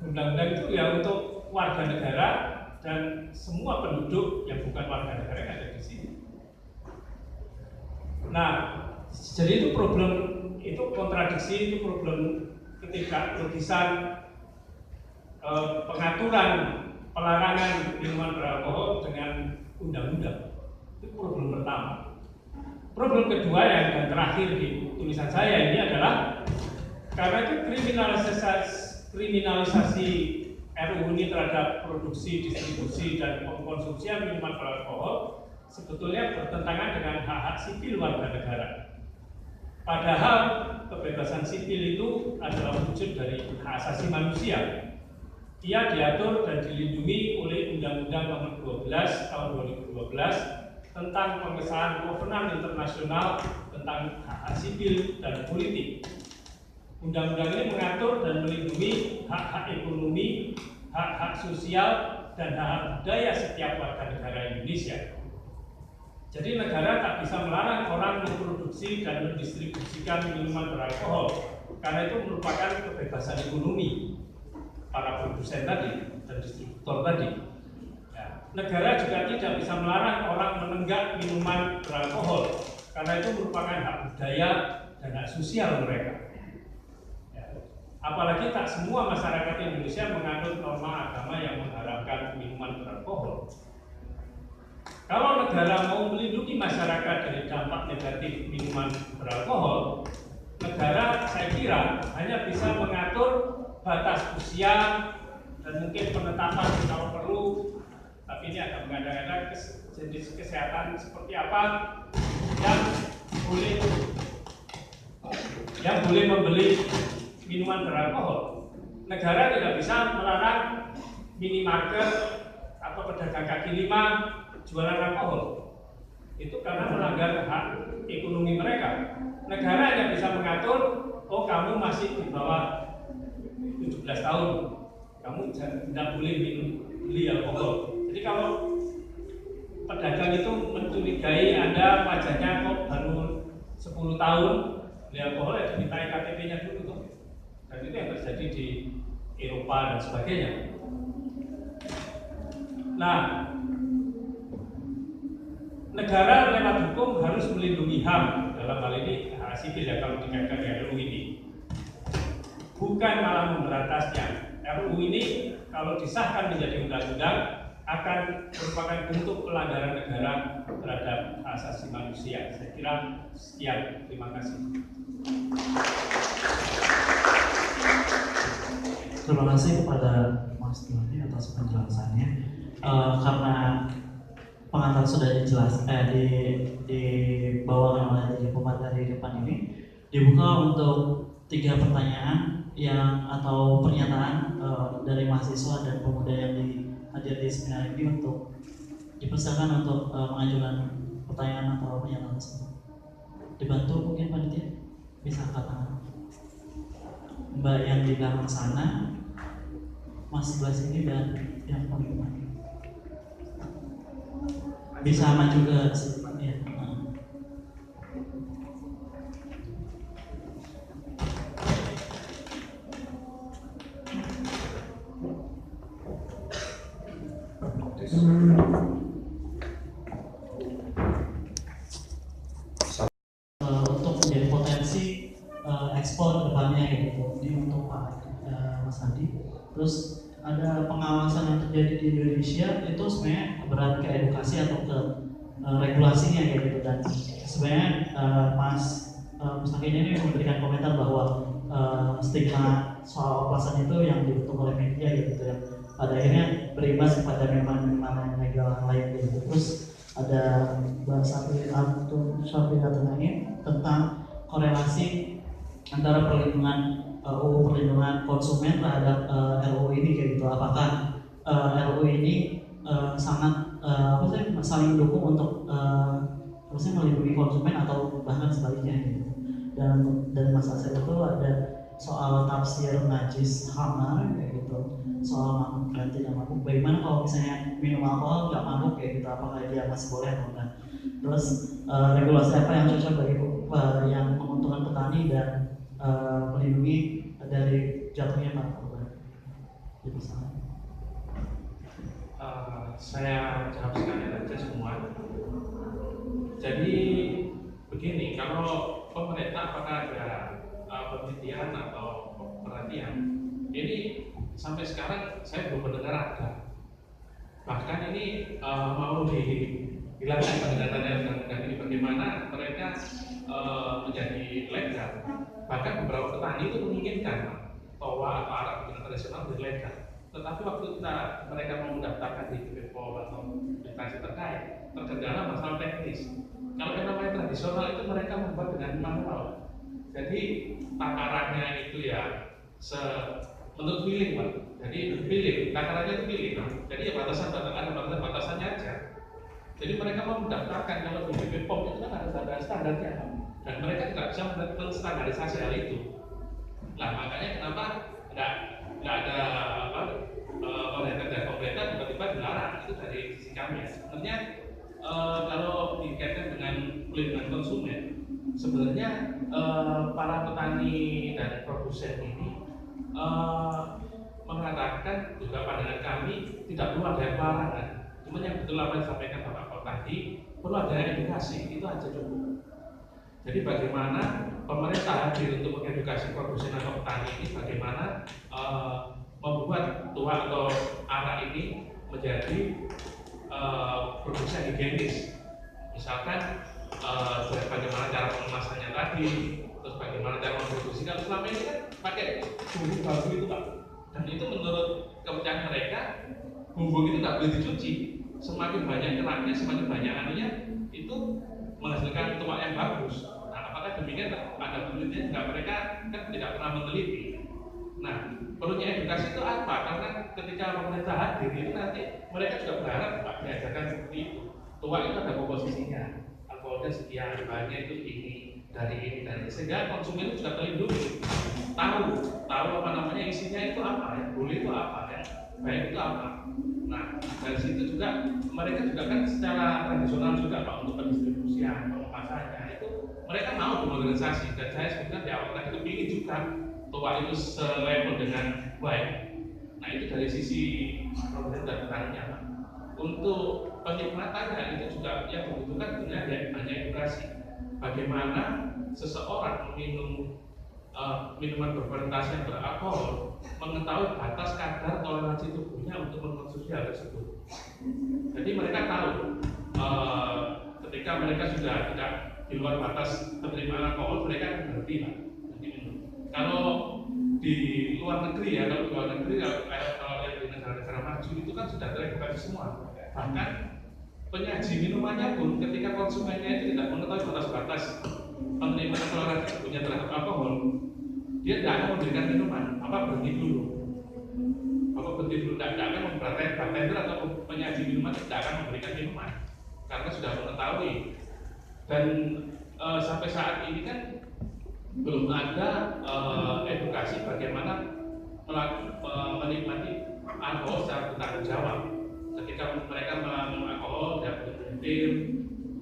Undang-undang itu ya untuk warga negara dan semua penduduk yang bukan warga negara yang ada di sini. Nah, jadi itu problem, itu kontradiksi, itu problem ketidaklogisan pengaturan pelarangan minuman beralkohol dengan undang-undang. Itu problem pertama. Problem kedua yang dan terakhir di tulisan saya ini adalah karena itu kriminalisasi RUU ini terhadap produksi, distribusi, dan pengkonsumsian minuman beralkohol sebetulnya bertentangan dengan hak-hak sipil warga negara. Padahal kebebasan sipil itu adalah wujud dari hak asasi manusia. Ia diatur dan dilindungi oleh Undang-Undang Nomor 12 Tahun 2012 tentang pengesahan Kovenan Internasional tentang hak sipil dan politik. Undang-undang ini mengatur dan melindungi hak-hak ekonomi, hak-hak sosial, dan hak budaya setiap warga negara Indonesia. Jadi negara tak bisa melarang orang memproduksi dan mendistribusikan minuman beralkohol, karena itu merupakan kebebasan ekonomi para produsen tadi dan distributor tadi. Ya, negara juga tidak bisa melarang orang menenggak minuman beralkohol, karena itu merupakan hak budaya dan hak sosial mereka. Apalagi tak semua masyarakat Indonesia menganut norma agama yang mengharamkan minuman beralkohol. Kalau negara mau melindungi masyarakat dari dampak negatif minuman beralkohol, negara saya kira hanya bisa mengatur batas usia dan mungkin penetapan kalau perlu, tapi ini akan mengada-ngada jenis kesehatan seperti apa yang boleh membeli minuman beralkohol. Negara tidak bisa melarang minimarket atau pedagang kaki lima jualan alkohol. Itu karena melanggar hak ekonomi mereka. Negara hanya bisa mengatur, oh kamu masih di bawah 17 tahun, kamu tidak boleh beli alkohol. Jadi kalau pedagang itu mencurigai Anda pajaknya kok baru 10 tahun beli alkohol, ya dimintai KTP-nya dulu tuh. Dan itu yang terjadi di Eropa dan sebagainya. Nah, negara lewat hukum harus melindungi HAM, dalam hal ini hak sipil ya kalau dikaitkan dengan RUU ini. Bukan malah memberantasnya. RUU ini kalau disahkan menjadi undang-undang akan merupakan bentuk pelanggaran negara terhadap hak asasi manusia. Saya kira sekian, terima kasih. Terima kasih kepada Mas Doni atas penjelasannya. Karena pengantar sudah dibawakan oleh pemateri di depan ini, dibuka untuk 3 pertanyaan atau pernyataan dari mahasiswa dan pemuda yang hadir di seminar ini untuk dipersilakan untuk mengajukan pertanyaan atau pernyataan tersebut. Dibantu mungkin panitia bisa angkat tangan. Mbak yang di belakang sana, Mas sebelah sini, dan yang paling depan bisa maju ke depan ya. Untuk menjadi potensi ekspor depannya gitu. Ini untuk Pak Mas Adi. Terus ada pengawasan yang terjadi di Indonesia itu sebenarnya berat ke edukasi atau ke regulasinya kayak gitu, dan sebenarnya Mas Mustaqim ini memberikan komentar bahwa stigma soal oplosan itu yang dibentuk oleh media gitu ya, pada akhirnya berimbas kepada minuman legal lain gitu. Terus ada satu lain tentang korelasi antara perlindungan UU Perlindungan Konsumen terhadap RUU ini kayak gitu. Apakah RUU ini sangat saling mendukung untuk melindungi konsumen atau bahkan sebaliknya gitu. Dan dari Mas Asep itu ada soal tafsir najis khamar kayak gitu, soal mabuk dan tidak mabuk. Bagaimana kalau misalnya minum alkohol nggak mabuk kayak gitu, apakah dia masih boleh atau enggak? Terus regulasi apa yang cocok bagi yang menguntungkan petani dan melindungi dari jatuhnya para korban? Jadi saya jawab sekalian aja semua. Jadi begini, kalau pemerintah apakah ada penelitian atau perhatian, ini sampai sekarang saya belum mendengar ada. Bahkan ini mau dihilangkan undang-undang ini, bagaimana mereka menjadi legal. Bahkan beberapa petani itu menginginkan towa atau arak tradisional menjadi legal. Tetapi waktu mereka mau mendaftarkan di BPOM atau instansi terkait, terkendala masalah teknis. Kalau yang namanya tradisional itu mereka membuat dengan manual. Jadi takarannya itu ya menurut feeling, Pak. Jadi feeling, takarannya itu feeling. Jadi ya batasannya aja. Jadi mereka mau mendaftarkan kalau di BPOM itu kan ada standarnya, dan mereka tidak bisa menstandarisasi hal itu. Nah makanya kenapa nggak ada pemerintah tiba-tiba dilarang, itu dari sisi kami ya. Sebenarnya kalau dikaitkan dengan pelindungan konsumen, sebenarnya para petani dan produsen ini mengatakan juga pandangan kami tidak perlu ada larangan. Cuma yang betul apa yang disampaikan Bapak Kok tadi, perlu ada edukasi, itu aja cukup. Jadi bagaimana pemerintah hadir untuk mengedukasi produsen atau petani ini, bagaimana membuat tua atau arak ini menjadi produksi yang higienis. Misalkan bagaimana cara pengemasannya tadi, terus bagaimana cara memproduksi. Kalau selama ini kan pakai bumbu baru itu Pak, dan itu menurut kepercayaan mereka bumbu itu nggak boleh dicuci. Semakin banyak keraknya, semakin banyak anunya, itu menghasilkan tuak yang bagus. Nah, apakah demikian? Ada penelitian nggak? Mereka kan tidak pernah meneliti. Nah, perlunya edukasi itu apa? Karena ketika pemerintah hadir itu nanti mereka juga berharap Pak diajarkan seperti itu. Tuak itu ada komposisinya, alkoholnya sekian, bahannya itu ini, dari ini, sehingga konsumen itu juga terlindungi. Tahu apa namanya isinya itu apa, yang boleh itu apa, yang baik itu apa. Nah, dari situ juga mereka juga kan secara tradisional juga Pak untuk pendistribusian, pengemasannya itu mereka mau berorganisasi, dan saya sebutkan di awal tadi itu ingin juga tuak itu selevel dengan baik. Nah itu dari sisi produsen dan petaninya Pak. Untuk penikmatannya itu juga yang dibutuhkan sebenarnya hanya edukasi. Bagaimana seseorang meminum minuman berfermentasi yang beralkohol, mengetahui batas kadar toleransi tubuhnya untuk mengkonsumsi hal tersebut. Jadi mereka tahu ketika mereka sudah tidak di luar batas penerimaan alkohol, mereka berhenti Pak. Kalau di luar negeri ya, kalau yang di negara-negara maju itu kan sudah teredukasi semua. Bahkan penyaji minumannya pun ketika konsumennya itu tidak mengetahui batas-batas penerimaan toleransi tubuhnya terhadap alkohol, dia tidak akan memberikan minuman. Berhenti dulu, tidak akan memperhatikan bartender atau penyaji minuman, tidak akan memberikan minuman karena sudah mengetahui. Dan sampai saat ini kan belum ada edukasi bagaimana menikmati alkohol secara bertanggung jawab. Ketika mereka minum alkohol, tidak berhenti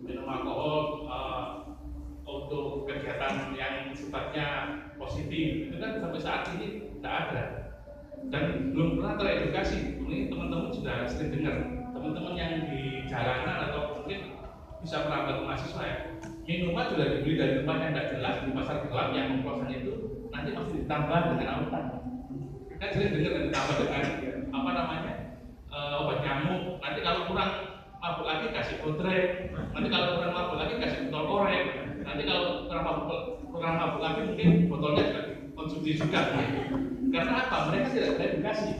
minum alkohol untuk kegiatan yang sifatnya positif, itu kan sampai saat ini tidak ada dan belum pernah teredukasi. Ini teman-teman sudah sering dengar, teman-teman yang di jalanan atau mungkin bisa merambat mahasiswa ya, minuman sudah dibeli dari tempat yang tidak jelas di pasar gelap yang oplosannya itu nanti masih ditambah dengan autan. Kan sering dengar ditambah dengan obat nyamuk. Nanti kalau kurang mabuk lagi kasih kodrek. Nanti kalau kurang mabuk lagi kasih botol korek. Nanti kalau kurang mabuk lagi mungkin botolnya juga konsumsi juga. Karena apa? Mereka tidak teredukasi.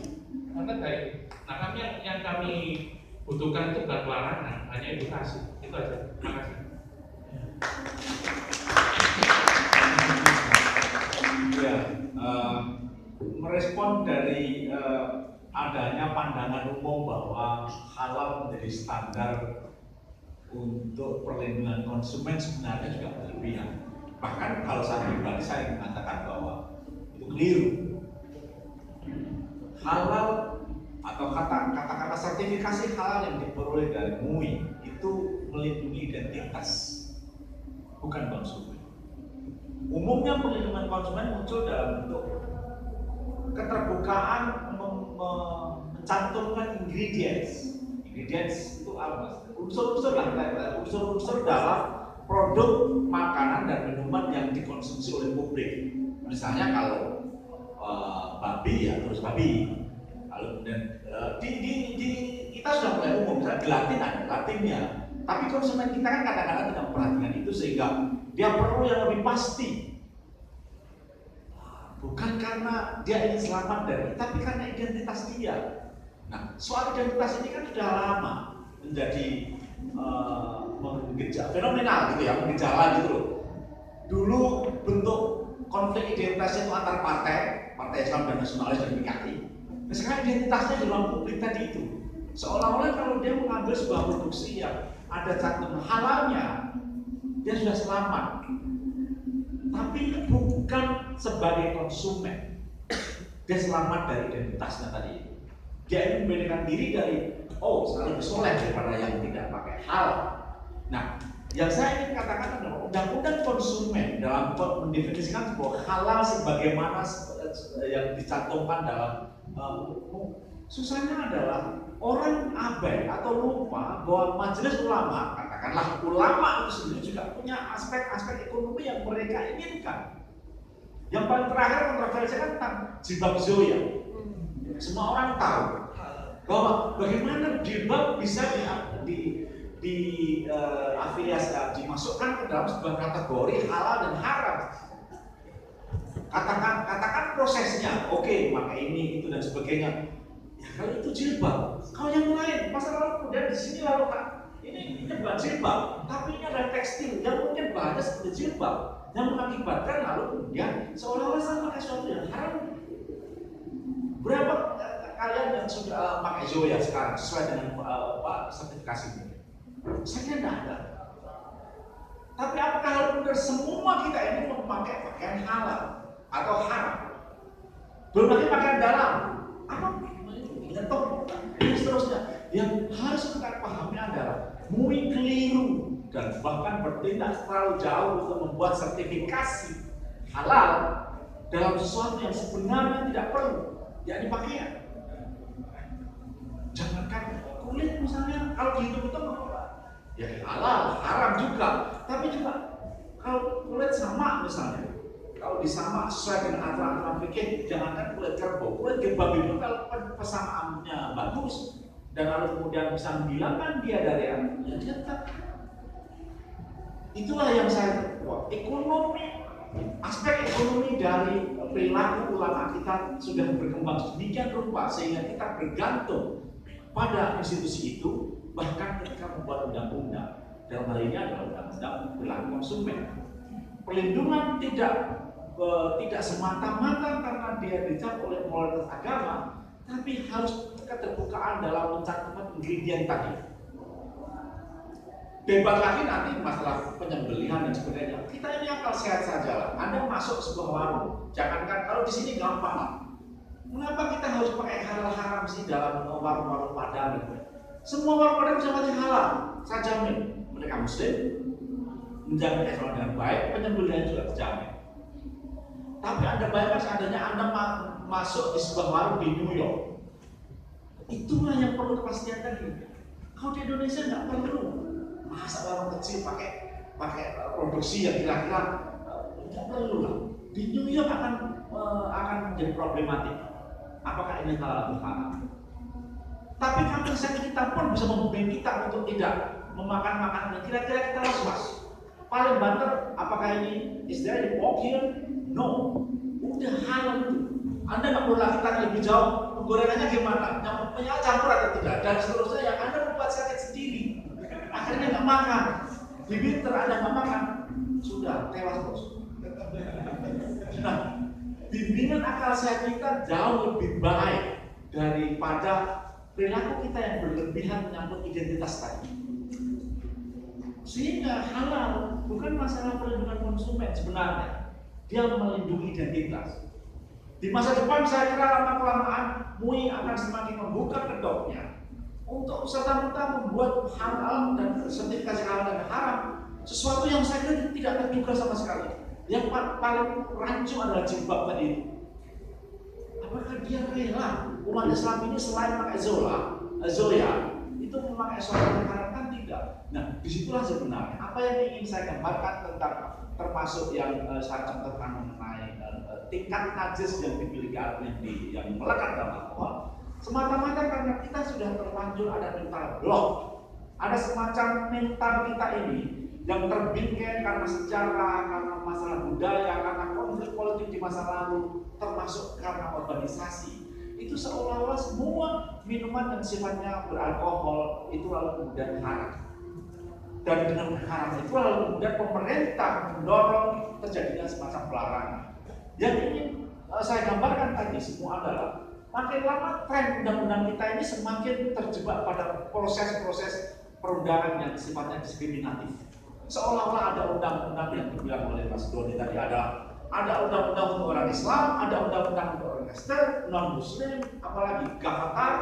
Karena dari kami yang kami butuhkan itu bukan larangan, hanya edukasi. Itu aja. Terima kasih. Ya, merespon dari adanya pandangan umum bahwa halal menjadi standar untuk perlindungan konsumen sebenarnya juga berlebihan. Bahkan kalau saya pribadi saya mengatakan bahwa itu keliru. Halal atau kata-kata sertifikasi halal yang diperoleh dari MUI itu melindungi identitas, bukan konsumen. Umumnya perlindungan konsumen muncul dalam bentuk keterbukaan mencantumkan ingredients. Ingredients itu apa? Unsur-unsur dalam produk makanan dan minuman yang dikonsumsi oleh publik. Misalnya kalau babi ya terus babi. Kalau kemudian kita sudah mulai umum, misalnya gelatin ada gelatinnya. Tapi konsumen kita kan kadang-kadang tidak memperhatikan itu sehingga dia perlu yang lebih pasti. Bukan karena dia ingin selamat dari, tapi karena identitas dia. Nah, soal identitas ini kan sudah lama menjadi fenomenal gitu ya, menggejala gitu loh. Dulu bentuk konflik identitasnya itu antar partai Islam dan nasionalis dan PKI. Nah, sekarang identitasnya di ruang publik tadi itu, seolah-olah kalau dia mengambil sebuah produksi yang ada cantum halalnya, dia sudah selamat. Tapi bukan sebagai konsumen, dia selamat dari identitasnya tadi. Dia ingin membedakan diri dari, saya lebih soleh daripada yang tidak pakai halal. Nah, yang saya ingin katakan adalah undang-undang konsumen dalam mendefinisikan sebuah halal sebagaimana yang dicantumkan dalam susahnya adalah orang abai atau lupa bahwa majelis ulama, katakanlah ulama itu sendiri juga punya aspek-aspek ekonomi yang mereka inginkan. Yang paling terakhir kontroversi kan tentang jilbab zoya. Semua orang tahu bahwa bagaimana jilbab bisa dimasukkan ke dalam sebuah kategori halal dan haram. Katakan prosesnya, oke, pakai ini, itu dan sebagainya. Ya kalau itu jilbab, kalau yang lain, masa lalu kemudian di sini lalu kan, ini bukan jilbab, tapi ini adalah tekstil yang mungkin bahannya seperti jilbab, yang mengakibatkan lalu kemudian seolah-olah saya pakai sesuatu yang haram. Berapa kalian yang sudah pakai zoya sekarang sesuai dengan sertifikasi ini? Saya kira tidak ada. Tapi apakah benar semua kita ini memakai pakaian halal atau haram? Belum lagi pakaian dalam. Apa? Nyetok dan seterusnya. Yang harus kita pahami adalah MUI keliru dan bahkan bertindak terlalu jauh untuk membuat sertifikasi halal dalam sesuatu yang sebenarnya tidak perlu, yakni pakaian. Jangankan kulit misalnya, kalau dihitung-hitung ya halal, haram juga. Tapi juga kalau kulit sama misalnya, kalau disama sesuai dengan aturan-aturan fikih, jangankan kulit kerbau, kulit babi itu kalau persamaannya bagus dan lalu kemudian bisa menghilangkan dia dari yang dia tetap. Itulah yang saya buat. Aspek ekonomi dari perilaku ulama kita sudah berkembang sedemikian rupa sehingga kita bergantung pada institusi itu. Bahkan ketika membuat undang-undang, dalam hal ini adalah undang-undang perilaku konsumen, perlindungan tidak semata-mata karena dia dicap oleh moralitas agama, tapi harus keterbukaan dalam mencantumkan ingredient tadi. Debat lagi nanti masalah penyembelihan dan sebagainya. Kita ini akal sehat saja lah. Anda masuk sebuah warung, jangankan kalau di sini gampang lah. Mengapa kita harus pakai halal haram sih dalam warung-warung Padang? Semua warung Padang bisa pakai halal. Saya jamin mereka Muslim, menjamin Islam dengan baik, penyembelihan juga terjamin. Tapi Anda bayangkan seandainya Anda masuk di sebuah warung di New York, itulah yang perlu kepastian tadi. Kalau di Indonesia nggak perlu. Masa warung kecil pakai produksi yang kira-kira tidak perlu lah. Di New York akan menjadi problematik. Apakah ini halal atau haram? Tapi kampung kita pun bisa membimbing kita untuk tidak memakan makanan yang kira-kira kita was-was. Paling banter, apakah ini is there any pork here? No. Udah halal itu. Anda nggak perlu lagi tanya lebih jauh. Penggorengannya gimana? Yang campur atau tidak? Dan seterusnya yang Anda membuat sakit sendiri. Akhirnya nggak makan. Di winter Anda nggak makan, sudah tewas bos. Nah, bimbingan dengan akal sehat kita jauh lebih baik daripada perilaku kita yang berlebihan menyangkut identitas tadi. Sehingga halal bukan masalah perlindungan konsumen sebenarnya, dia melindungi identitas. Di masa depan saya kira lama-kelamaan MUI akan semakin membuka kedoknya untuk serta-merta membuat halal dan sertifikasi halal dan haram sesuatu yang saya kira tidak terduga sama sekali. Yang paling rancu adalah jilbab tadi itu. Apakah dia rela umat Islam ini selain memakai zoya itu memakai sholat yang diharamkan? Tidak. Nah, disitulah sebenarnya apa yang ingin saya gambarkan tentang termasuk yang saya contohkan mengenai tingkat najis yang dimiliki yang melekat dalam alkohol, semata-mata karena kita sudah terlanjur ada mental block, ada semacam mental kita ini yang terbingkai karena sejarah, karena masalah budaya, karena konflik politik di masa lalu, termasuk karena urbanisasi. Itu seolah-olah semua minuman yang sifatnya beralkohol itu lalu kemudian haram. Dan dengan haram itu lalu kemudian pemerintah mendorong terjadinya semacam pelarangan. Yang ingin saya gambarkan tadi semua adalah makin lama tren undang-undang kita ini semakin terjebak pada proses-proses perundangan yang sifatnya diskriminatif. Seolah-olah ada undang-undang yang dibilang oleh Mas Doni tadi ada undang-undang untuk orang Islam, ada undang-undang untuk orang Kristen, non-Muslim, apalagi Gavatar.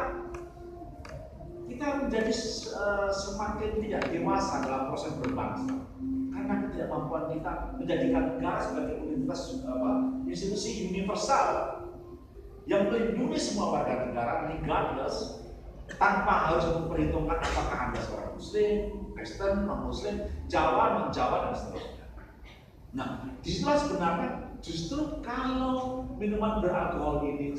Kita menjadi semakin tidak dewasa dalam proses berbangsa karena ketidakmampuan kita menjadikan negara sebagai institusi universal yang melindungi semua warga negara regardless, tanpa harus memperhitungkan apakah Anda seorang Muslim, Kristen, non-Muslim, Jawa, non-Jawa, dan seterusnya. Nah, disitulah sebenarnya justru kalau minuman beralkohol ini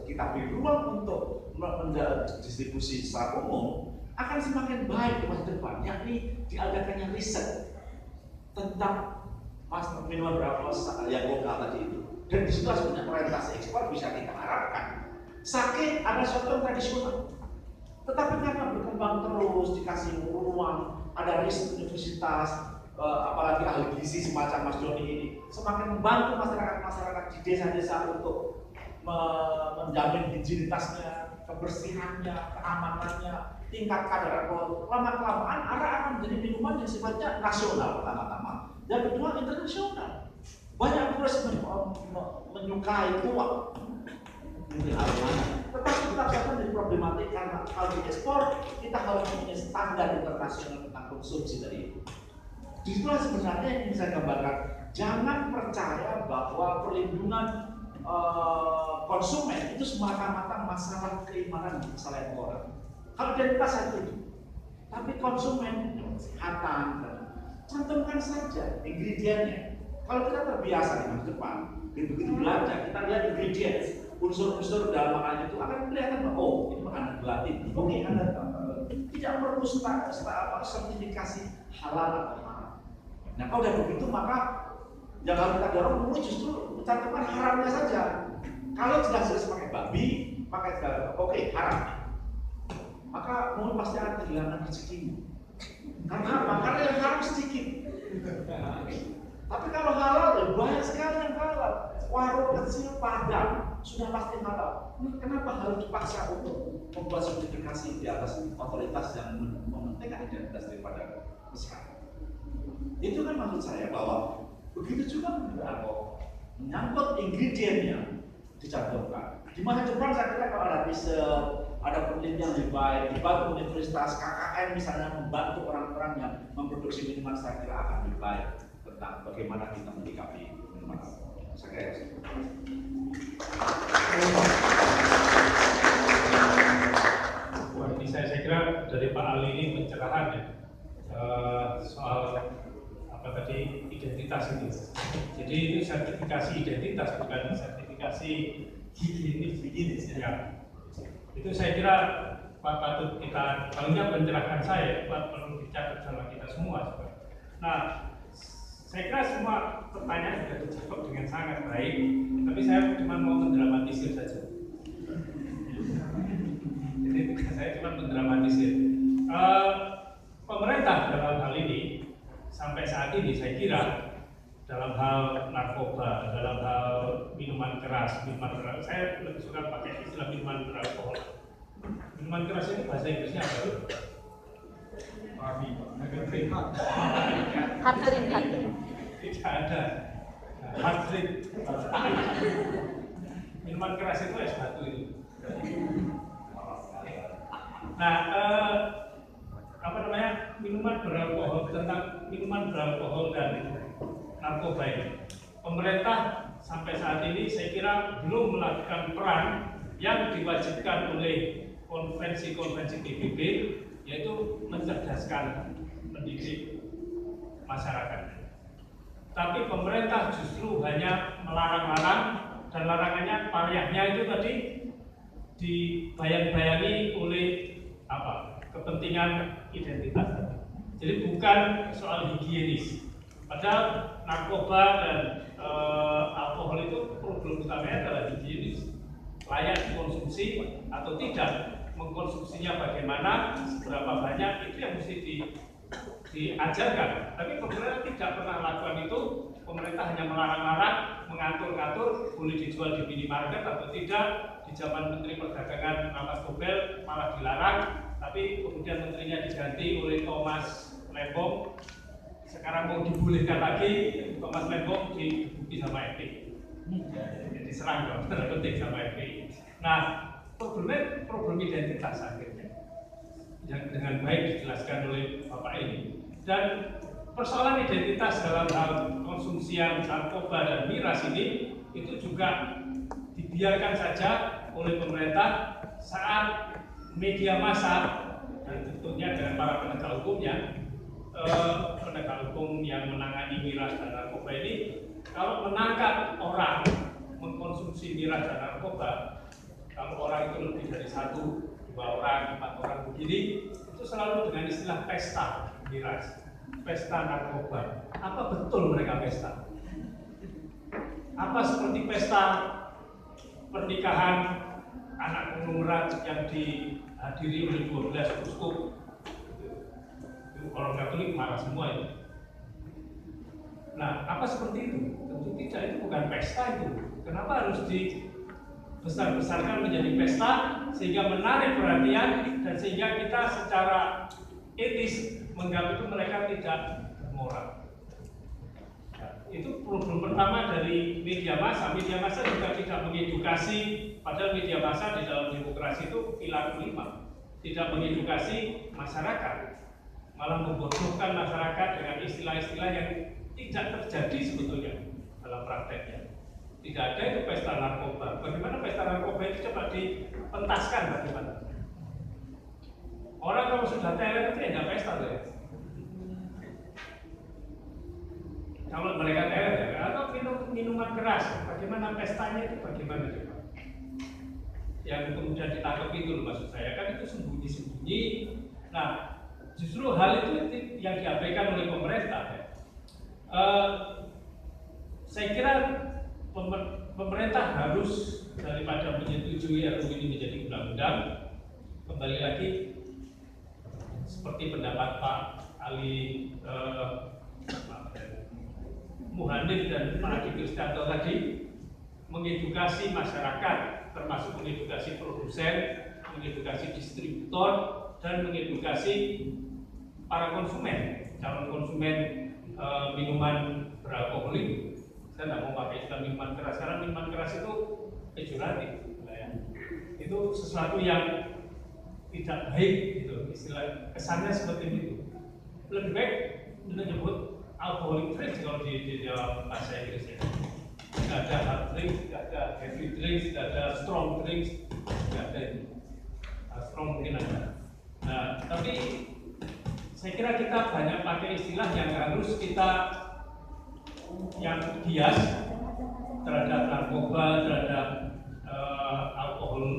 kita beri ruang untuk mendistribusi secara umum, akan semakin baik di masa depan, yakni diadakannya riset tentang minuman beralkohol yang lokal tadi itu. Dan disitulah sebenarnya orientasi ekspor bisa kita harapkan. Sake ada sesuatu yang tradisional, tetapi karena berkembang terus, dikasih ruang, ada riset universitas, apalagi ahli gizi semacam Mas Doni ini, semakin membantu masyarakat di desa-desa untuk menjamin higienitasnya, kebersihannya, keamanannya, tingkat kadar alkohol. Lama-kelamaan akan menjadi minuman yang sifatnya nasional pertama-tama, dan kedua internasional. Banyak terus menyukai tuak. Tetapi tetap saja menjadi problematik karena kalau diekspor kita harus mempunyai standar internasional tentang konsumsi dari itu. Disitulah sebenarnya yang ingin saya gambarkan. Jangan percaya bahwa perlindungan konsumen itu semata-mata masalah keimanan, masalah orang. Kalau identitas saya setuju, tapi konsumen kesehatan, cantumkan saja ingredientnya. Kalau kita terbiasa di masa depan, begitu belanja kita lihat ingredients, unsur-unsur dalam makanan itu akan kelihatan bahwa oh ini makanan gelatin, oke Anda tidak perlu sertifikasi halal atau haram. Nah kalau udah begitu maka yang harus kita dorong justru mencantumkan haramnya saja. Kalau jelas-jelas pakai babi, pakai segala oke haram, maka mungkin pasti akan kehilangan rezekinya. Karena apa? Karena yang haram sedikit. Tapi kalau halal, banyak sekali yang halal. Warung kecil Padang sudah pasti halal. Kenapa harus dipaksa untuk membuat sertifikasi di atas otoritas yang mementingkan identitas daripada kesehatan? Itu kan maksud saya bahwa begitu juga alkohol, menyangkut ingredientnya dicantumkan. Di masa depan saya kira kalau ada riset, ada penelitian lebih baik, dibantu universitas, KKN misalnya membantu orang-orang yang memproduksi minuman, saya kira akan lebih baik tentang bagaimana kita menyikapi minuman alkohol. Saya kira Ini saya kira dari Pak Ali ini pencerahan ya soal apa tadi identitas itu. Jadi itu sertifikasi identitas bukan sertifikasi higienis ya. Itu saya kira Pak patut kita paling nggak mencerahkan saya perlu dicatat sama kita semua. Nah, saya kira semua pertanyaan sudah dijawab dengan sangat baik, tapi saya cuma mau mendramatisir saja. Jadi saya cuma mendramatisir. Pemerintah dalam hal ini sampai saat ini saya kira dalam hal narkoba, dalam hal minuman keras keras. Saya lebih suka pakai istilah minuman beralkohol. Minuman keras itu bahasa Inggrisnya apa tuh? Hard drink. Tidak ada. Hard drink. Minuman keras itu es batu itu. Nah, minuman beralkohol dan narkoba ini. Pemerintah sampai saat ini saya kira belum melakukan peran yang diwajibkan oleh konvensi-konvensi PBB, yaitu mencerdaskan, mendidik masyarakat. Tapi pemerintah justru hanya melarang-larang, dan larangannya payahnya itu tadi dibayang-bayangi oleh kepentingan identitas. Jadi bukan soal higienis. Padahal narkoba dan alkohol itu problem utamanya adalah higienis, layak dikonsumsi atau tidak, mengkonsumsinya bagaimana, seberapa banyak, itu yang mesti diajarkan. Tapi pemerintah tidak pernah lakukan itu. Pemerintah hanya melarang-larang, mengatur-ngatur, boleh dijual di minimarket atau tidak. Di zaman Menteri Perdagangan Thomas Tobel malah dilarang, tapi kemudian menterinya diganti oleh Thomas Lembong. Sekarang mau dibolehkan lagi, Thomas Lembong digebuki sama FPI. Diserang dong, tanda petik sama FPI. Nah, problem identitas akhirnya yang dengan baik dijelaskan oleh Bapak ini. Dan persoalan identitas dalam hal konsumsian narkoba dan miras ini itu juga dibiarkan saja oleh pemerintah saat media massa dan tentunya dengan para penegak hukumnya, penegak hukum yang menangani miras dan narkoba ini, kalau menangkap orang mengkonsumsi miras dan narkoba, kalau orang itu lebih dari 1, 2 orang, 4 orang begini, itu selalu dengan istilah pesta miras, pesta narkoba. Apa betul mereka pesta? Apa seperti pesta pernikahan anak konglomerat yang dihadiri oleh 12 uskup? Orang Katolik marah semua itu. Nah, apa seperti itu? Tentu tidak, itu bukan pesta itu. Kenapa harus dibesar-besarkan menjadi pesta sehingga menarik perhatian dan sehingga kita secara etis menganggap itu mereka tidak bermoral. Itu problem pertama dari media massa. Media massa juga tidak mengedukasi, padahal media massa di dalam demokrasi itu pilar 5. Tidak mengedukasi masyarakat, malah membodohkan masyarakat dengan istilah-istilah yang tidak terjadi sebetulnya dalam prakteknya. Tidak ada itu pesta narkoba. Bagaimana pesta narkoba itu coba dipentaskan bagaimana? Orang kalau sudah teler itu tidak pesta tuh ya. Kalau mereka teler ya, atau minuman keras, bagaimana pestanya itu bagaimana coba? Yang kemudian ditangkap itu loh, maksud saya kan itu sembunyi-sembunyi. Nah, justru hal itu yang diabaikan oleh pemerintah ya. Saya kira pemerintah harus daripada menyetujui RUU ini menjadi undang-undang, kembali lagi seperti pendapat Pak Ali Muhanif dan Pak Adi Kristianto tadi, mengedukasi masyarakat, termasuk mengedukasi produsen, mengedukasi distributor, dan mengedukasi para konsumen, calon konsumen minuman beralkohol itu. Saya tidak mau pakai istilah minuman keras, karena minuman keras itu pejoratif, ya. Itu sesuatu yang tidak baik, gitu. Istilah kesannya seperti itu. Lebih baik menyebut alcoholic drinks kalau di dalam bahasa Inggrisnya. Tidak ada hard drinks, tidak ada heavy drinks, tidak ada strong drinks, tidak ada itu. Strong mungkin ada. Nah, tapi saya kira kita banyak pakai istilah yang harus kita yang bias terhadap narkoba, terhadap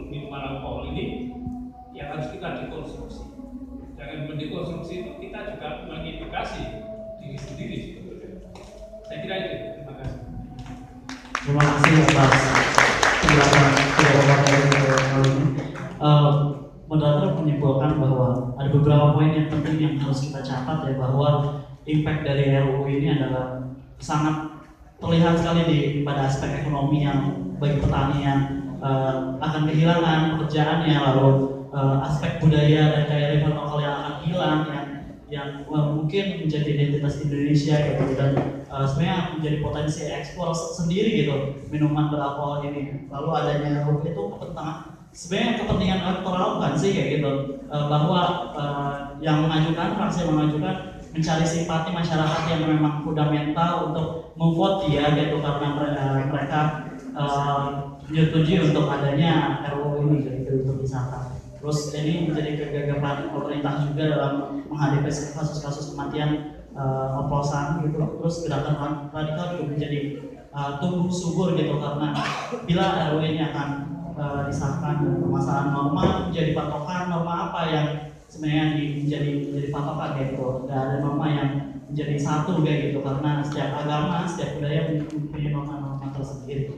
minuman alkohol ini yang harus kita dikonsumsi. Dengan mendikonsumsi itu kita juga mengedukasi diri sendiri. Saya kira itu. Terima kasih. Terima kasih atas penjelasan kali ini. Moderator menyimpulkan bahwa ada beberapa poin yang penting yang harus kita catat ya, bahwa impact dari RUU ini adalah sangat terlihat sekali pada aspek ekonomi yang bagi petani yang akan kehilangan pekerjaannya, lalu aspek budaya dan kearifan lokal yang akan hilang, yang mungkin menjadi identitas Indonesia gitu, dan sebenarnya menjadi potensi ekspor sendiri gitu minuman beralkohol ini. Lalu adanya RUU itu sebenarnya kepentingan elektoral bukan sih kayak gitu, bahwa yang mengajukan, fraksi yang mengajukan mencari simpati masyarakat yang memang fundamental untuk memvote dia gitu, karena mereka menyetujui untuk adanya RUU ini gitu untuk disahkan. Terus ini menjadi kegagapan pemerintah juga dalam menghadapi kasus-kasus kematian oplosan gitu. Terus gerakan radikal juga menjadi tumbuh subur gitu, karena bila RUU ini akan disahkan dan permasalahan norma menjadi patokan, norma apa yang sebenarnya menjadi patokan gitu. Tidak ada norma yang menjadi satu kayak gitu, karena setiap agama, setiap budaya mempunyai norma-norma tersendiri.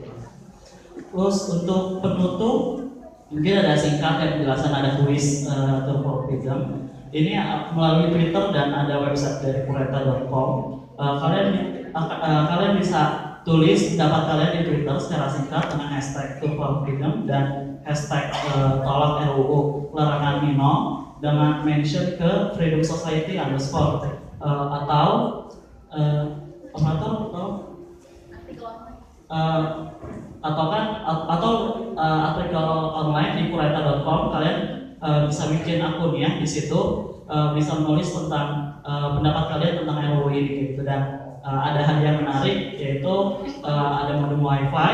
Terus untuk penutup mungkin ada singkat yang penjelasan, ada kuis Turbo Freedom. Ini melalui Twitter dan ada website dari kureta.com. Kalian bisa tulis pendapat kalian di Twitter secara singkat dengan hashtag Turbo Freedom dan hashtag tolak RUU larangan minum dengan mention ke Freedom Society _ atau artikel online di kureta.com. Kalian bisa bikin akunnya di situ, bisa menulis tentang pendapat kalian tentang RUU ini gitu, dan ada hadiah menarik, yaitu ada modem wifi,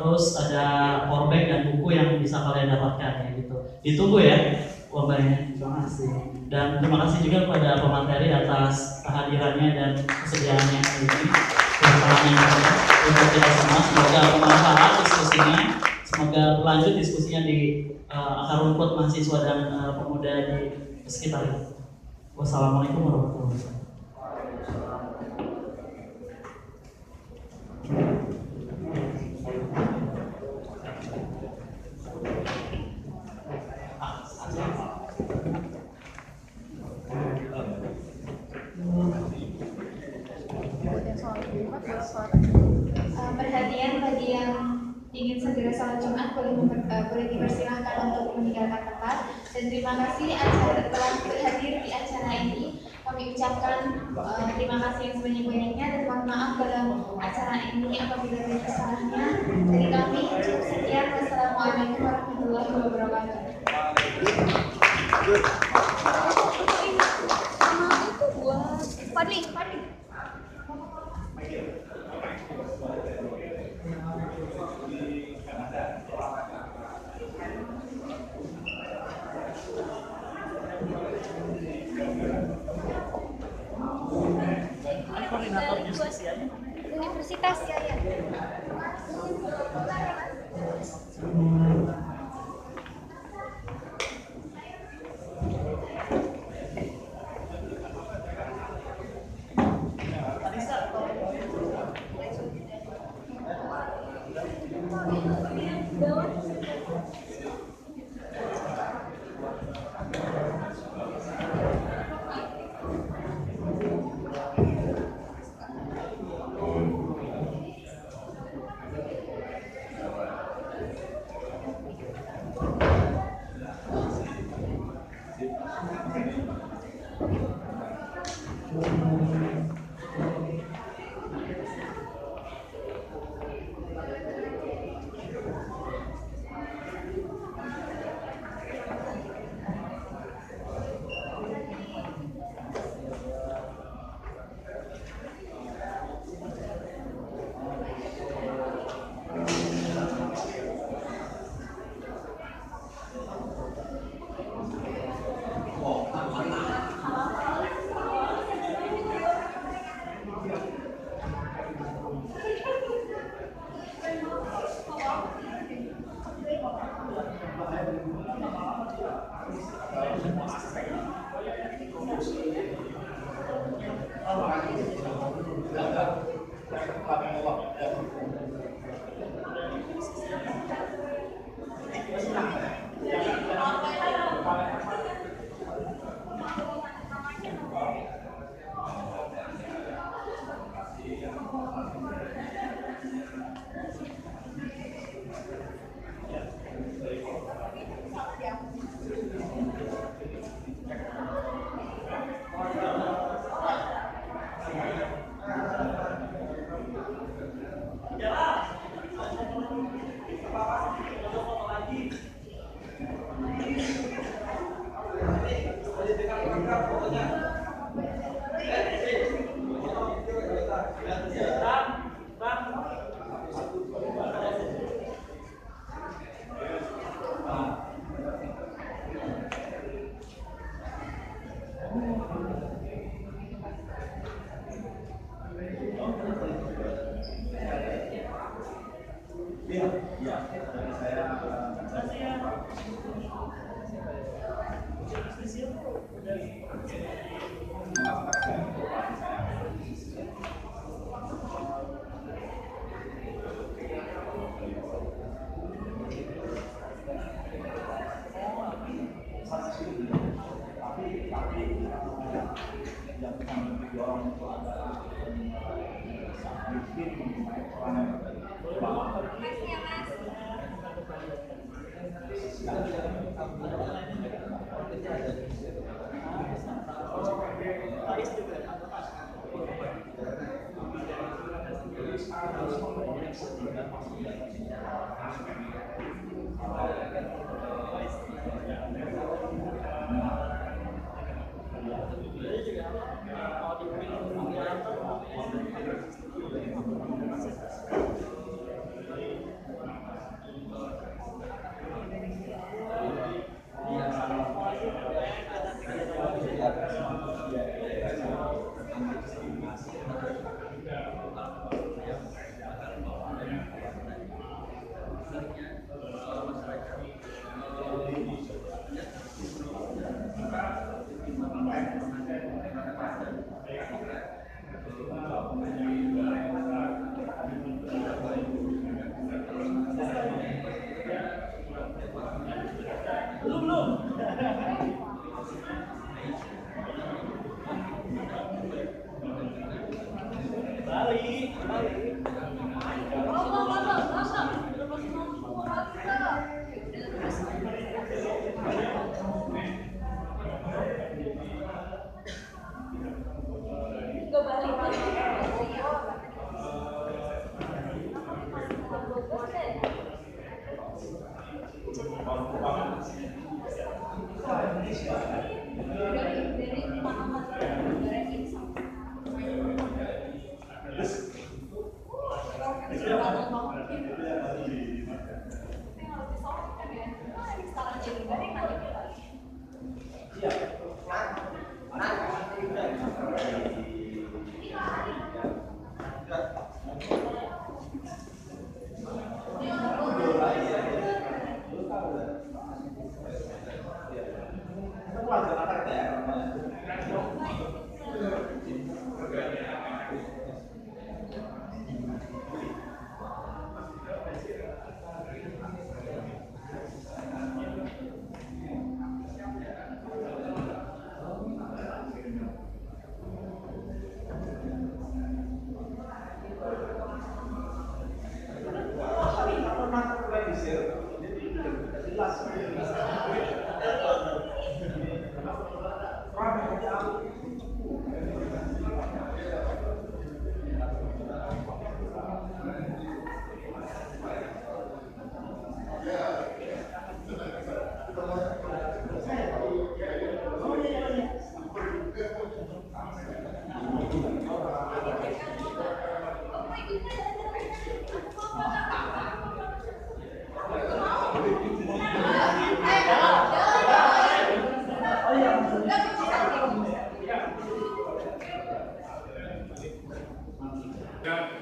terus ada powerbank dan buku yang bisa kalian dapatkan ya gitu. Ditunggu ya lombanya. Terima kasih. Dan terima kasih juga kepada pemateri atas kehadirannya dan kesediaannya ini. Untuk kita semua, semoga bermanfaat diskusinya, semoga berlanjut diskusinya di akar rumput mahasiswa dan pemuda di sekitar. Wassalamualaikum warahmatullahi wabarakatuh. Perhatian bagi yang ingin segera salat Jumat boleh dipersilahkan untuk meninggalkan tempat. Dan terima kasih telah hadir di acara ini. Kami ucapkan terima kasih yang sebanyak-banyaknya dan mohon maaf dalam acara ini apabila ada kesalahannya. Dari kami cukup sekian. Wassalamualaikum warahmatullahi wabarakatuh. Itu buat Fadli. Koordinator diskusinya Universitas ya. Terima kasih.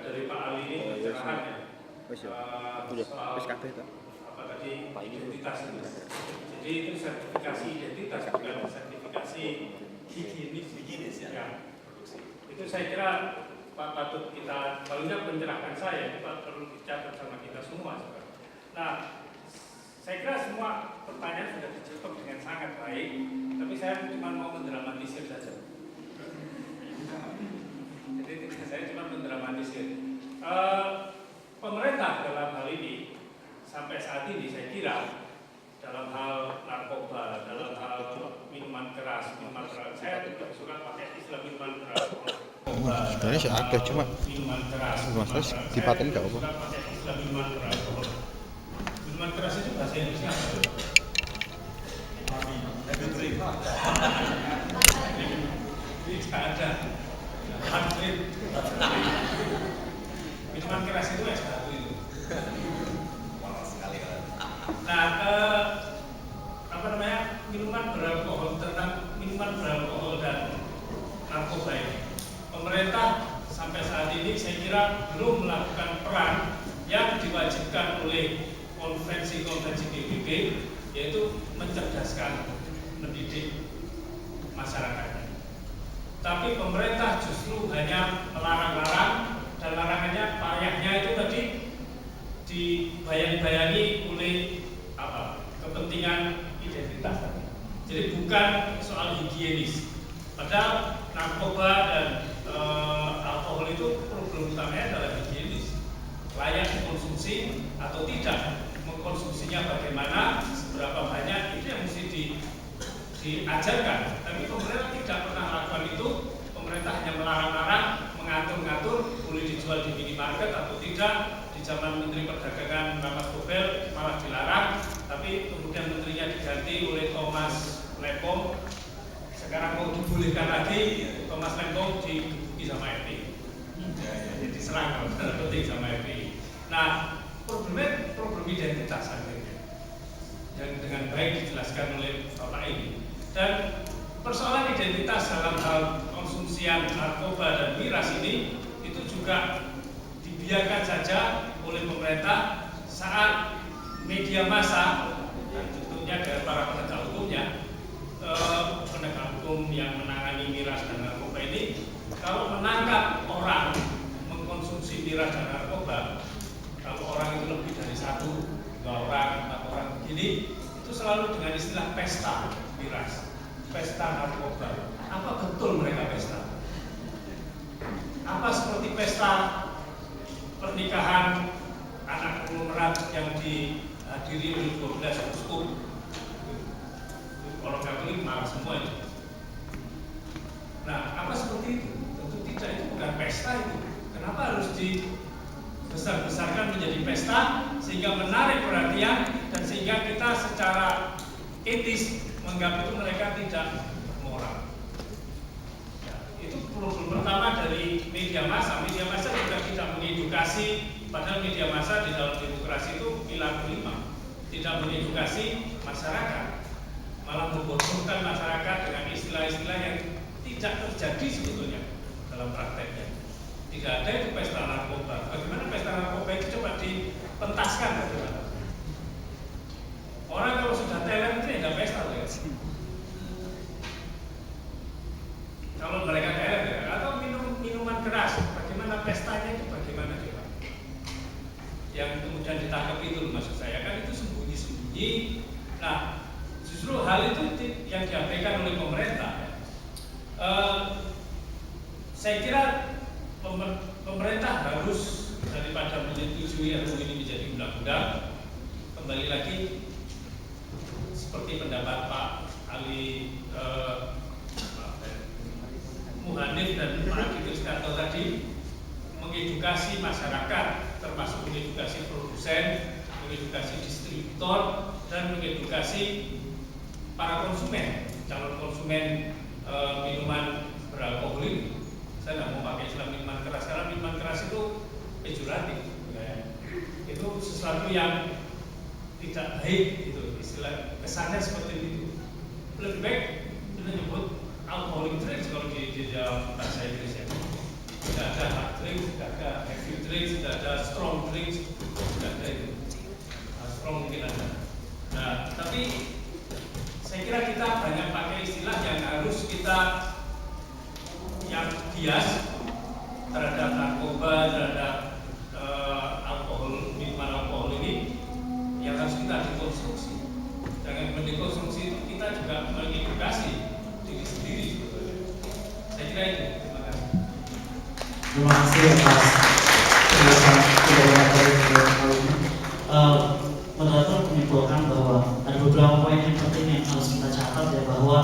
Dari Pak Ali ini pencerahan ya. Identitas itu. Jadi itu sertifikasi identitas bukan sertifikasi higienis ya. Itu saya kira Pak patut kita, kalau tidak menyerahkan saya, Pak perlu dicatat sama kita semua. Nah, saya kira semua pertanyaan sudah dijawab dengan sangat baik, tapi saya cuma mau mendramatisir saja. Jadi saya cuma mendramatisir. Pemerintah dalam hal ini sampai saat ini saya kira dalam hal narkoba, dalam hal minuman keras, saya tidak suka pakai istilah minuman keras. sih akeh cuma minuman keras. Mas dipaten gak apa? Juga pakai istilah minuman beralkohol. Minuman keras itu bahasa Inggrisnya apa? Tidak ada. Hard drink. Minuman keras itu S1 itu. Nah, minuman beralkohol, tentang minuman beralkohol dan narkoba ini, pemerintah sampai saat ini saya kira belum melakukan peran yang diwajibkan oleh konvensi-konvensi PBB, yaitu mencerdaskan, mendidik masyarakatnya. Tapi pemerintah justru hanya melarang-larang, dan larangannya payahnya itu tadi dibayang-bayangi oleh kepentingan identitas tadi. Jadi bukan soal higienis. Padahal narkoba dan alkohol itu problem utamanya adalah higienis. Layak dikonsumsi atau tidak, mengkonsumsinya bagaimana, seberapa banyak, itu yang mesti diajarkan. Tapi pemerintah tidak pernah lakukan itu. Pemerintah hanya melarang-larang, mengatur-ngatur, boleh dijual di minimarket atau tidak. Di zaman Menteri Perdagangan Rahmat Gobel malah dilarang, tapi kemudian menterinya diganti oleh Thomas Lempong. Sekarang mau dibolehkan lagi, Thomas Lempong digebuki sama FPI. Jadi diserang kalau penting sama FPI. Nah, problem identitas akhirnya yang dengan baik dijelaskan oleh Bapak ini. Dan persoalan identitas dalam hal konsumsian narkoba dan miras ini itu juga dibiarkan saja oleh pemerintah saat media massa dan tentunya dari para penegak hukumnya, penegak hukum yang menangani miras dan narkoba ini, kalau menangkap orang mengkonsumsi miras dan narkoba, kalau orang itu lebih dari 1, 2 orang, 4 orang begini, itu selalu dengan istilah pesta miras, pesta narkoba. Apa betul mereka pesta? Apa seperti pesta pernikahan anak konglomerat yang dihadiri oleh 12 uskup? Orang Katolik marah semua itu. Nah, apa seperti itu? Tentu tidak, itu bukan pesta itu. Kenapa harus dibesar-besarkan menjadi pesta sehingga menarik perhatian dan sehingga kita secara etis menganggap itu mereka tidak moral. Ya, itu problem pertama dari media massa. Media massa juga tidak mengedukasi, padahal media massa di dalam demokrasi itu pilar kelima. Tidak mengedukasi masyarakat, malah membodohkan masyarakat dengan istilah-istilah yang tidak terjadi sebetulnya dalam prakteknya. Tidak ada itu pesta narkoba. Bagaimana pesta narkoba itu coba dipentaskan bagaimana? Orang kalau sudah talent itu tidak pesta ya. Kalau mereka talent ya, atau minuman keras, bagaimana pestanya itu bagaimana coba? Yang kemudian ditangkap itu maksud saya kan itu sembunyi-sembunyi. Nah, justru hal itu yang diabaikan oleh pemerintah. Saya kira pemerintah harus daripada menyetujui RUU ini menjadi undang-undang, kembali lagi seperti pendapat Pak Ali Muhanif dan Pak Adi Kristanto tadi, mengedukasi masyarakat, termasuk mengedukasi produsen, mengedukasi distributor, dan mengedukasi para konsumen, calon konsumen minuman beralkohol ini. Saya nggak mau pakai istilah minuman keras, karena minuman keras itu pejoratif, ya. Itu sesuatu yang tidak baik, gitu. Istilah kesannya seperti itu. Lebih baik kita nyebut alcoholic drinks kalau di dalam bahasa Inggris ya. Tidak ada hard drink, tidak ada heavy drinks, tidak ada strong drinks, tidak ada itu. Strong mungkin ada. Nah, tapi saya kira kita banyak pakai istilah yang harus kita yang bias terhadap narkoba, terhadap alkohol, minuman alkohol ini yang harus kita dikonsumsi. Dengan mendikonsumsi itu kita juga mengedukasi diri sendiri sebetulnya. Saya kira itu. Terima kasih. Terima kasih atas penjelasan kali ini. Moderator menyimpulkan bahwa ada beberapa poin yang penting yang harus kita catat ya, bahwa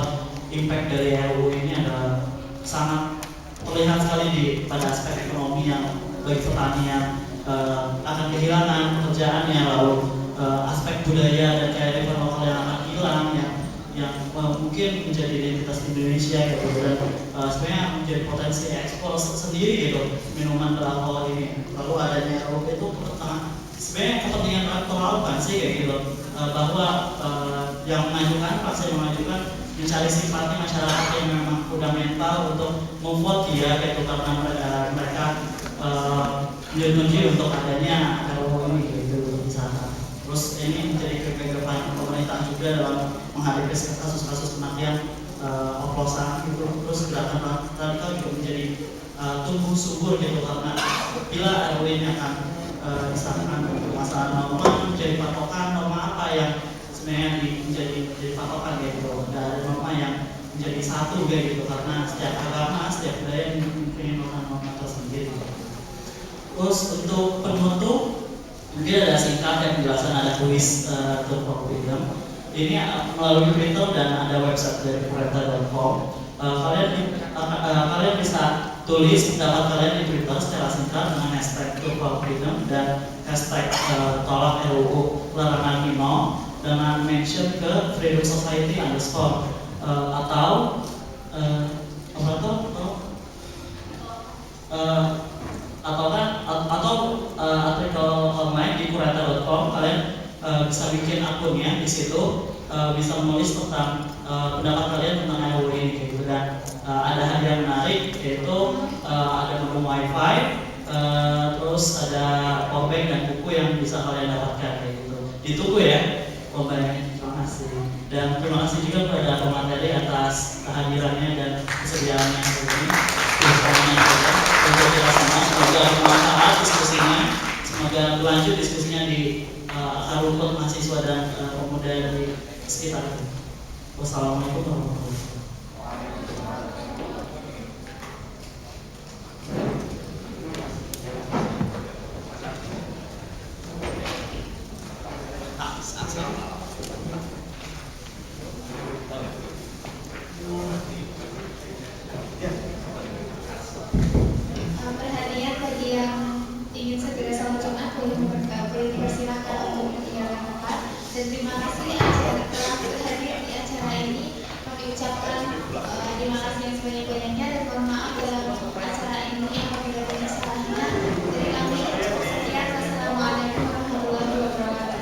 impact dari RUU ini adalah sangat terlihat sekali pada pada aspek ekonomi yang bagi petani yang akan kehilangan pekerjaannya, lalu aspek budaya dan kearifan lokal yang akan hilang, yang mungkin menjadi identitas Indonesia gitu, dan sebenarnya menjadi potensi ekspor sendiri gitu minuman beralkohol ini. Lalu adanya RUU itu sebenarnya kepentingan elektoral kan sih kayak gitu, bahwa yang mengajukan, partai yang mengajukan mencari simpati masyarakat yang memang fundamental untuk memvote dia gitu, karena mereka menyetujui untuk adanya RUU ini gitu misalkan. Terus ini menjadi kegagapan pemerintah juga dalam menghadapi kasus-kasus kematian oplosan gitu. Terus gerakan radikal juga menjadi tumbuh subur gitu, karena bila RUU ini akan disahkan untuk masalah norma, menjadi patokan norma apa yang sebenarnya menjadi patokan gitu. Ada norma yang menjadi satu kayak gitu, karena setiap agama, setiap budaya mempunyai norma-norma tersendiri. Terus untuk penutup, mungkin ada singkat dan penjelasan, ada kuis untuk freedom. Ini melalui Twitter dan ada website dari kureta.com. Kalian bisa tulis pendapat kalian di Twitter secara singkat dengan hashtag #freedom dan hashtag tolak RUU larangan minum dengan mention ke Freedom Society _ atau artikel online di kureta.com. Kalian bisa bikin akunnya di situ, bisa menulis tentang pendapat kalian tentang RUU ini kayak gitu. Dan ada hadiah menarik, yaitu ada menu wifi, terus ada powerbank dan buku yang bisa kalian dapatkan kayak gitu. Ditunggu ya pembeliannya. Terima kasih. Dan terima kasih juga kepada pemateri atas kehadirannya dan kesediaannya hari ini. Untuk kita semua, semoga bermanfaat diskusinya, semoga berlanjut diskusinya di akar rumput mahasiswa dan pemuda di sekitar itu. Wassalamualaikum warahmatullahi wabarakatuh. Perhatian bagi yang ingin segera salat Jumat boleh dipersilahkan untuk meninggalkan tempat. Dan terima kasih acara telah berhadir di acara ini. Kami ucapkan terima kasih yang sebanyak-banyaknya dan mohon maaf dalam acara ini apabila ada salahnya. Dari kami cukup sekian. Wassalamualaikum warahmatullahi wabarakatuh.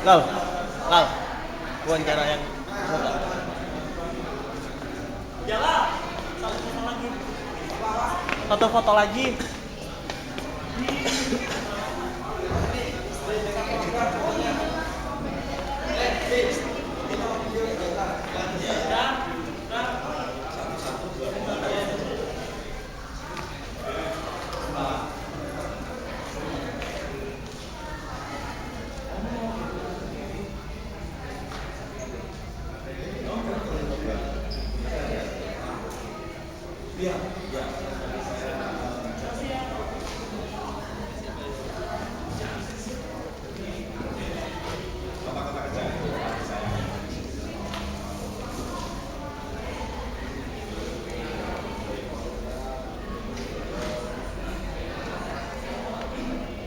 Lal, wawancara yang foto-foto lagi.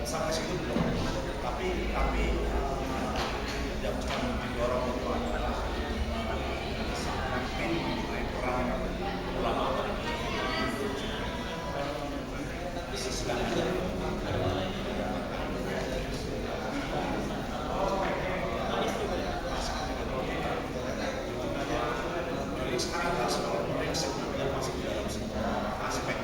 Sampai situ belum, tapi yang cuma mendorong itu adalah mungkin peran ulama sedang jadi sekarang kalau prinsip yang masih di dalam semua aspek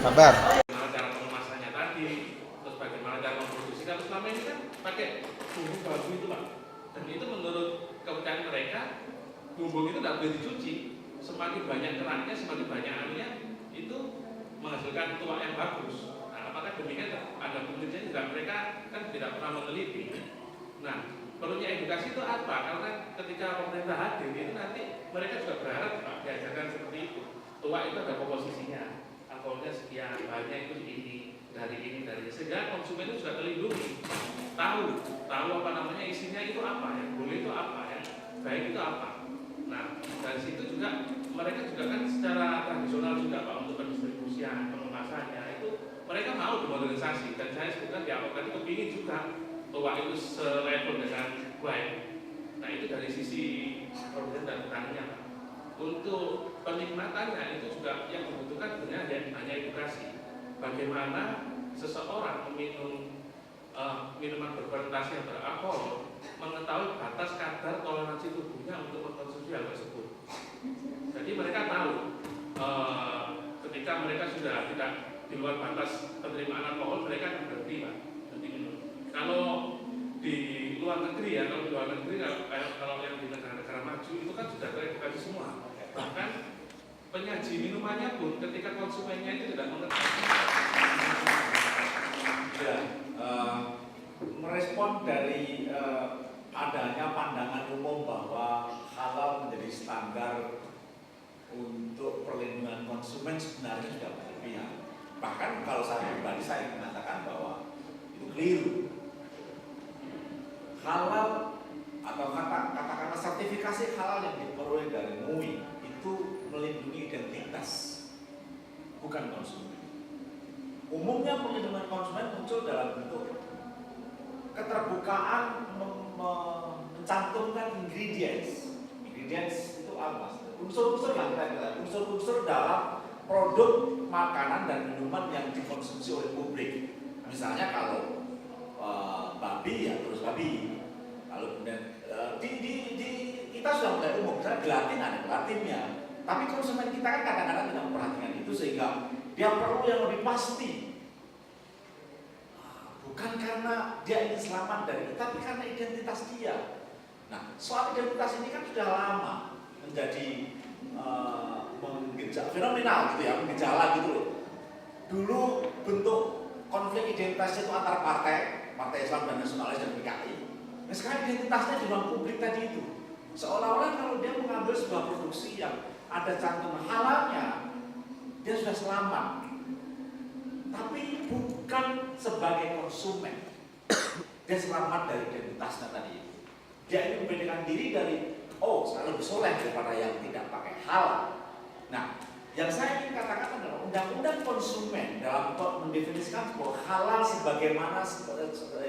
Sabar. Bagaimana cara pengemasannya tadi, terus bagaimana cara memproduksi. Kalau selama ini kan pakai bumbu baku itu Pak, dan itu menurut kepercayaan mereka bumbu itu tidak boleh dicuci. Semakin banyak keraknya, semakin banyak airnya, itu menghasilkan tuak yang bagus. Nah, apakah demikian? Ada penelitian juga, mereka kan tidak pernah meneliti. Nah, perlunya edukasi itu apa? Karena ketika pemerintah hadir itu nanti mereka juga berharap Pak diajarkan seperti itu. Tuak itu ada komposisinya, alkoholnya sekian, bahannya itu ini, dari ini, sehingga konsumen itu sudah terlindungi, tahu apa namanya isinya itu apa, yang boleh itu apa, yang baik itu apa. Nah, dari situ juga mereka juga kan secara tradisional juga Pak untuk pendistribusian, pengemasannya itu mereka mau dimodernisasi, dan saya sebutkan di awal tadi kepingin juga bahwa itu selevel dengan baik. Nah itu dari sisi produsen dan petaninya. Untuk penikmatannya itu juga yang dibutuhkan sebenarnya hanya edukasi. Bagaimana seseorang meminum minuman berfermentasi yang beralkohol mengetahui batas kadar toleransi tubuhnya untuk mengkonsumsi hal tersebut. Jadi mereka tahu ketika mereka sudah tidak di luar batas penerimaan alkohol, mereka akan berhenti, Pak, berhenti minum. Kalau di luar negeri ya, kalau di luar negeri kalau yang di negara-negara maju itu kan sudah teredukasi semua. Bahkan penyaji minumannya pun ketika konsumennya itu tidak mengerti. Ya, merespon dari adanya pandangan umum bahwa halal menjadi standar untuk perlindungan konsumen sebenarnya sudah berlebihan. Bahkan kalau saya pribadi saya mengatakan bahwa itu keliru. Halal atau katakanlah sertifikasi halal yang diperoleh dari MUI itu melindungi identitas, bukan konsumen. Umumnya perlindungan konsumen muncul dalam bentuk keterbukaan mencantumkan ingredients. Ingredients itu apa? Unsur-unsur yang kita unsur-unsur dalam produk makanan dan minuman yang dikonsumsi oleh publik. Misalnya kalau babi ya terus babi. Kalau kemudian kita sudah mulai umum, misalnya gelatin ada gelatinnya. Tapi konsumen kita kan kadang-kadang tidak memperhatikan itu sehingga dia perlu yang lebih pasti. Bukan karena dia ingin selamat dari itu, tapi karena identitas dia. Nah, soal identitas ini kan sudah lama menjadi fenomenal gitu ya, menggejala gitu loh. Dulu bentuk konflik identitas itu antar partai Islam dan Nasionalis dan PKI. Nah, sekarang identitasnya di ruang publik tadi itu. Seolah-olah kalau dia mengambil sebuah produksi yang ada cantum halalnya, dia sudah selamat. Tapi bukan sebagai konsumen. Dia selamat dari identitasnya tadi itu. Dia ingin membedakan diri dari saya lebih soleh daripada yang tidak pakai halal. Nah, yang saya ingin katakan adalah undang-undang konsumen dalam mendefinisikan bahwa halal sebagaimana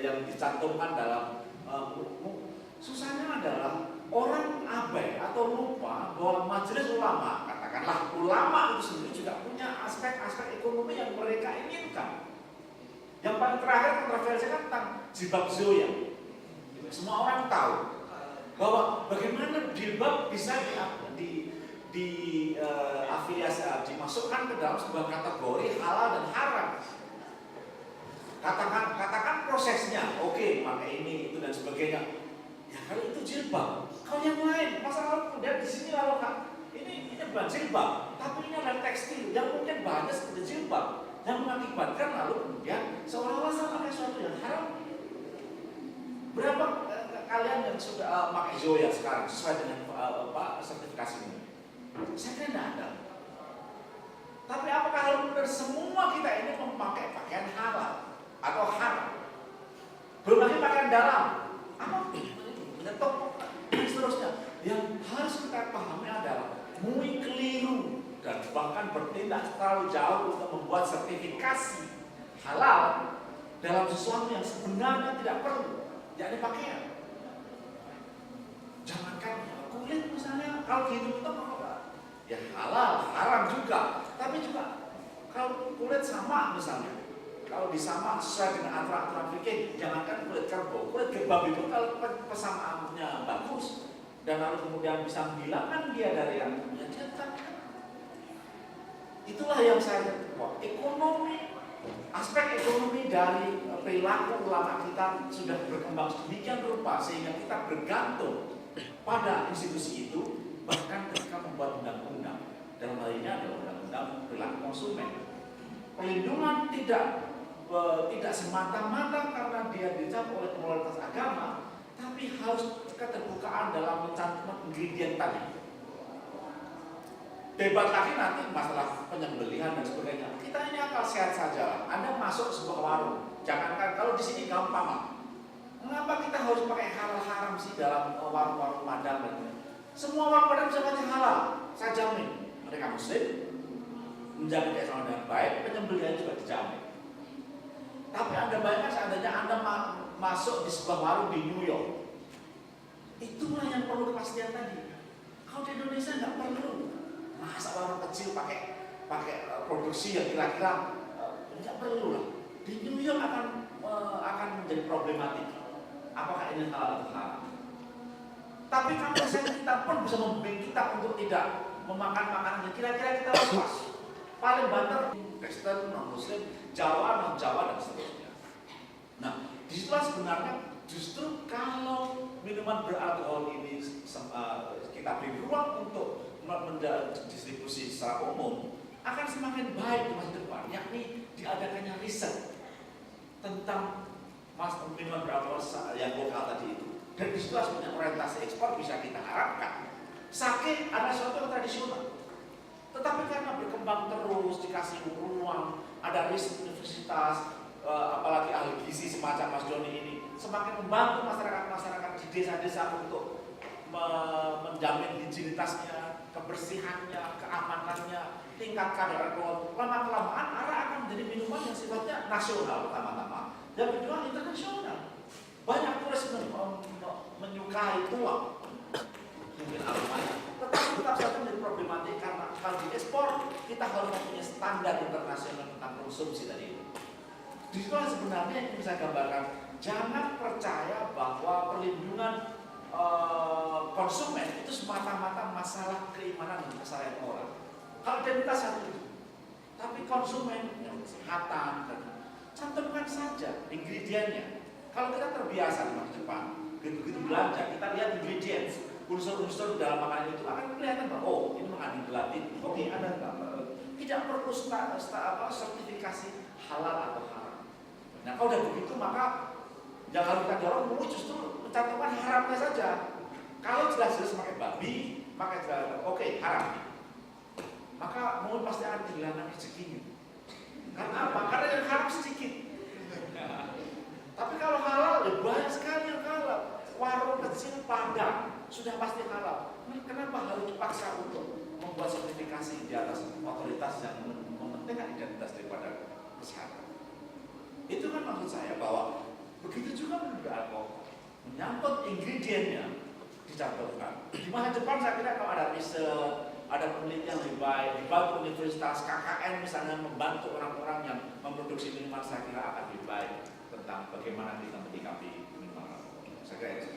yang dicantumkan dalam susahnya adalah orang abai atau lupa bahwa majelis ulama, katakanlah ulama itu sendiri juga punya aspek-aspek ekonomi yang mereka inginkan. Yang paling terakhir kontroversi kan tentang jilbab zoya. Semua orang tahu bahwa bagaimana jilbab bisa afiliasi dimasukkan ke dalam sebuah kategori halal dan haram. Katakan prosesnya, oke, pakai ini, itu dan sebagainya. Ya kalau itu jilbab, kalau yang lain, masalah kemudian di sini lalu ini bukan jilbab, tapi ini adalah tekstil yang mungkin bahannya seperti jilbab, yang mengakibatkan lalu kemudian seolah-olah saya pakai sesuatu yang haram. Berapa kalian yang sudah pakai zoya sekarang sesuai dengan sertifikasi ini? Saya kira tidak ada. Tapi apakah benar semua kita ini memakai pakaian halal atau haram? Belum lagi pakaian dalam, apa menyetok dan seterusnya. Yang harus kita pahami adalah MUI keliru dan bahkan bertindak terlalu jauh untuk membuat sertifikasi halal dalam sesuatu yang sebenarnya tidak perlu, yakni pakaian. Jangankan kulit misalnya, kalau gitu apa? Ya halal, haram juga. Tapi juga kalau kulit sama misalnya, kalau disama sesuai dengan aturan-aturan fikih, jangankan kulit kerbau, kulit babi itu kalau persamaannya bagus dan lalu kemudian bisa menghilangkan dia dari yang itulah yang saya ekonomi, aspek ekonomi dari perilaku ulama kita sudah berkembang sedemikian rupa sehingga kita bergantung pada institusi itu, bahkan ketika membuat undang-undang. Dalam hal ini adalah undang-undang perilaku konsumen. Perlindungan tidak semata-mata karena dia dicap oleh moralitas agama, tapi harus keterbukaan dalam mencantumkan ingredient tadi. Debat lagi nanti masalah penyembelihan dan sebagainya. Kita ini akal sehat saja. Anda masuk sebuah warung, jangankan kalau di sini gampang. Mengapa kita harus pakai halal haram sih dalam warung-warung Padang? Semua warung Padang bisa pakai halal, saya jamin. Mereka Muslim, menjaga keislaman dengan baik, penyembelihan juga dijamin. Tapi Anda bayangkan seandainya Anda masuk di sebuah warung di New York, itulah yang perlu kepastian tadi. Kalau di Indonesia nggak perlu. Masa warung kecil pakai produksi yang kira-kira nggak perlu lah. Di New York akan menjadi problematik. Apakah ini halal atau haram? Tapi kalau kita pun bisa membimbing kita untuk tidak memakan makanan yang kira-kira kita lepas. Paling banter Kristen, non-Muslim, Jawa, non-Jawa dan seterusnya. Nah, disitulah sebenarnya justru kalau minuman beralkohol ini kita beri ruang untuk mendistribusi secara umum, akan semakin baik di masa depan, yakni diadakannya riset tentang minuman beralkohol yang lokal tadi itu. Dan disitulah sebenarnya orientasi ekspor bisa kita harapkan. Sake adalah sesuatu yang tradisional, tetapi karena berkembang terus, dikasih ruang, ada riset universitas, apalagi ahli gizi semacam Mas Doni ini, semakin membantu masyarakat di desa-desa untuk menjamin higienitasnya, kebersihannya, keamanannya, tingkat kadar alkohol. Lama-kelamaan arah akan menjadi minuman yang sifatnya nasional pertama-tama. Yang kedua internasional. Banyak turis menyukai tuak, mungkin aromanya. Tetapi tetap saja menjadi problematik karena kalau diekspor kita harus mempunyai standar internasional tentang konsumsi tadi itu. Disitulah sebenarnya yang bisa gambarkan. Jangan percaya bahwa perlindungan konsumen itu semata-mata masalah keimanan dan kesalahan orang. Kalau identitas satu itu, tapi konsumen yang kesehatan dan cantumkan saja ingredientnya. Kalau kita terbiasa di masa depan, begitu belanja kita lihat ingredients, unsur-unsur dalam makanan itu akan kelihatan bahwa oh ini mengandung gelatin, oke ada tidak perlu sertifikasi halal atau haram. Nah kalau udah begitu maka yang harus kita dorong justru mencantumkan haramnya saja. Kalau jelas-jelas pakai babi, maka jelas oke, haram. Maka mungkin pasti akan kehilangan rezekinya. Karena apa? Karena yang haram sedikit. Tapi kalau halal, ya banyak sekali yang halal. Warung kecil Padang sudah pasti halal. Kenapa harus dipaksa untuk membuat sertifikasi di atas otoritas yang mementingkan identitas daripada kesehatan? Itu kan maksud saya bahwa begitu juga menurut alkohol, menyangkut ingredientnya dicampurkan. Di masa depan saya kira kalau ada riset, ada penelitian lebih baik, dibantu universitas, KKN misalnya membantu orang-orang yang memproduksi minuman, saya kira akan lebih baik tentang bagaimana kita menyikapi minuman alkohol. Saya kira itu.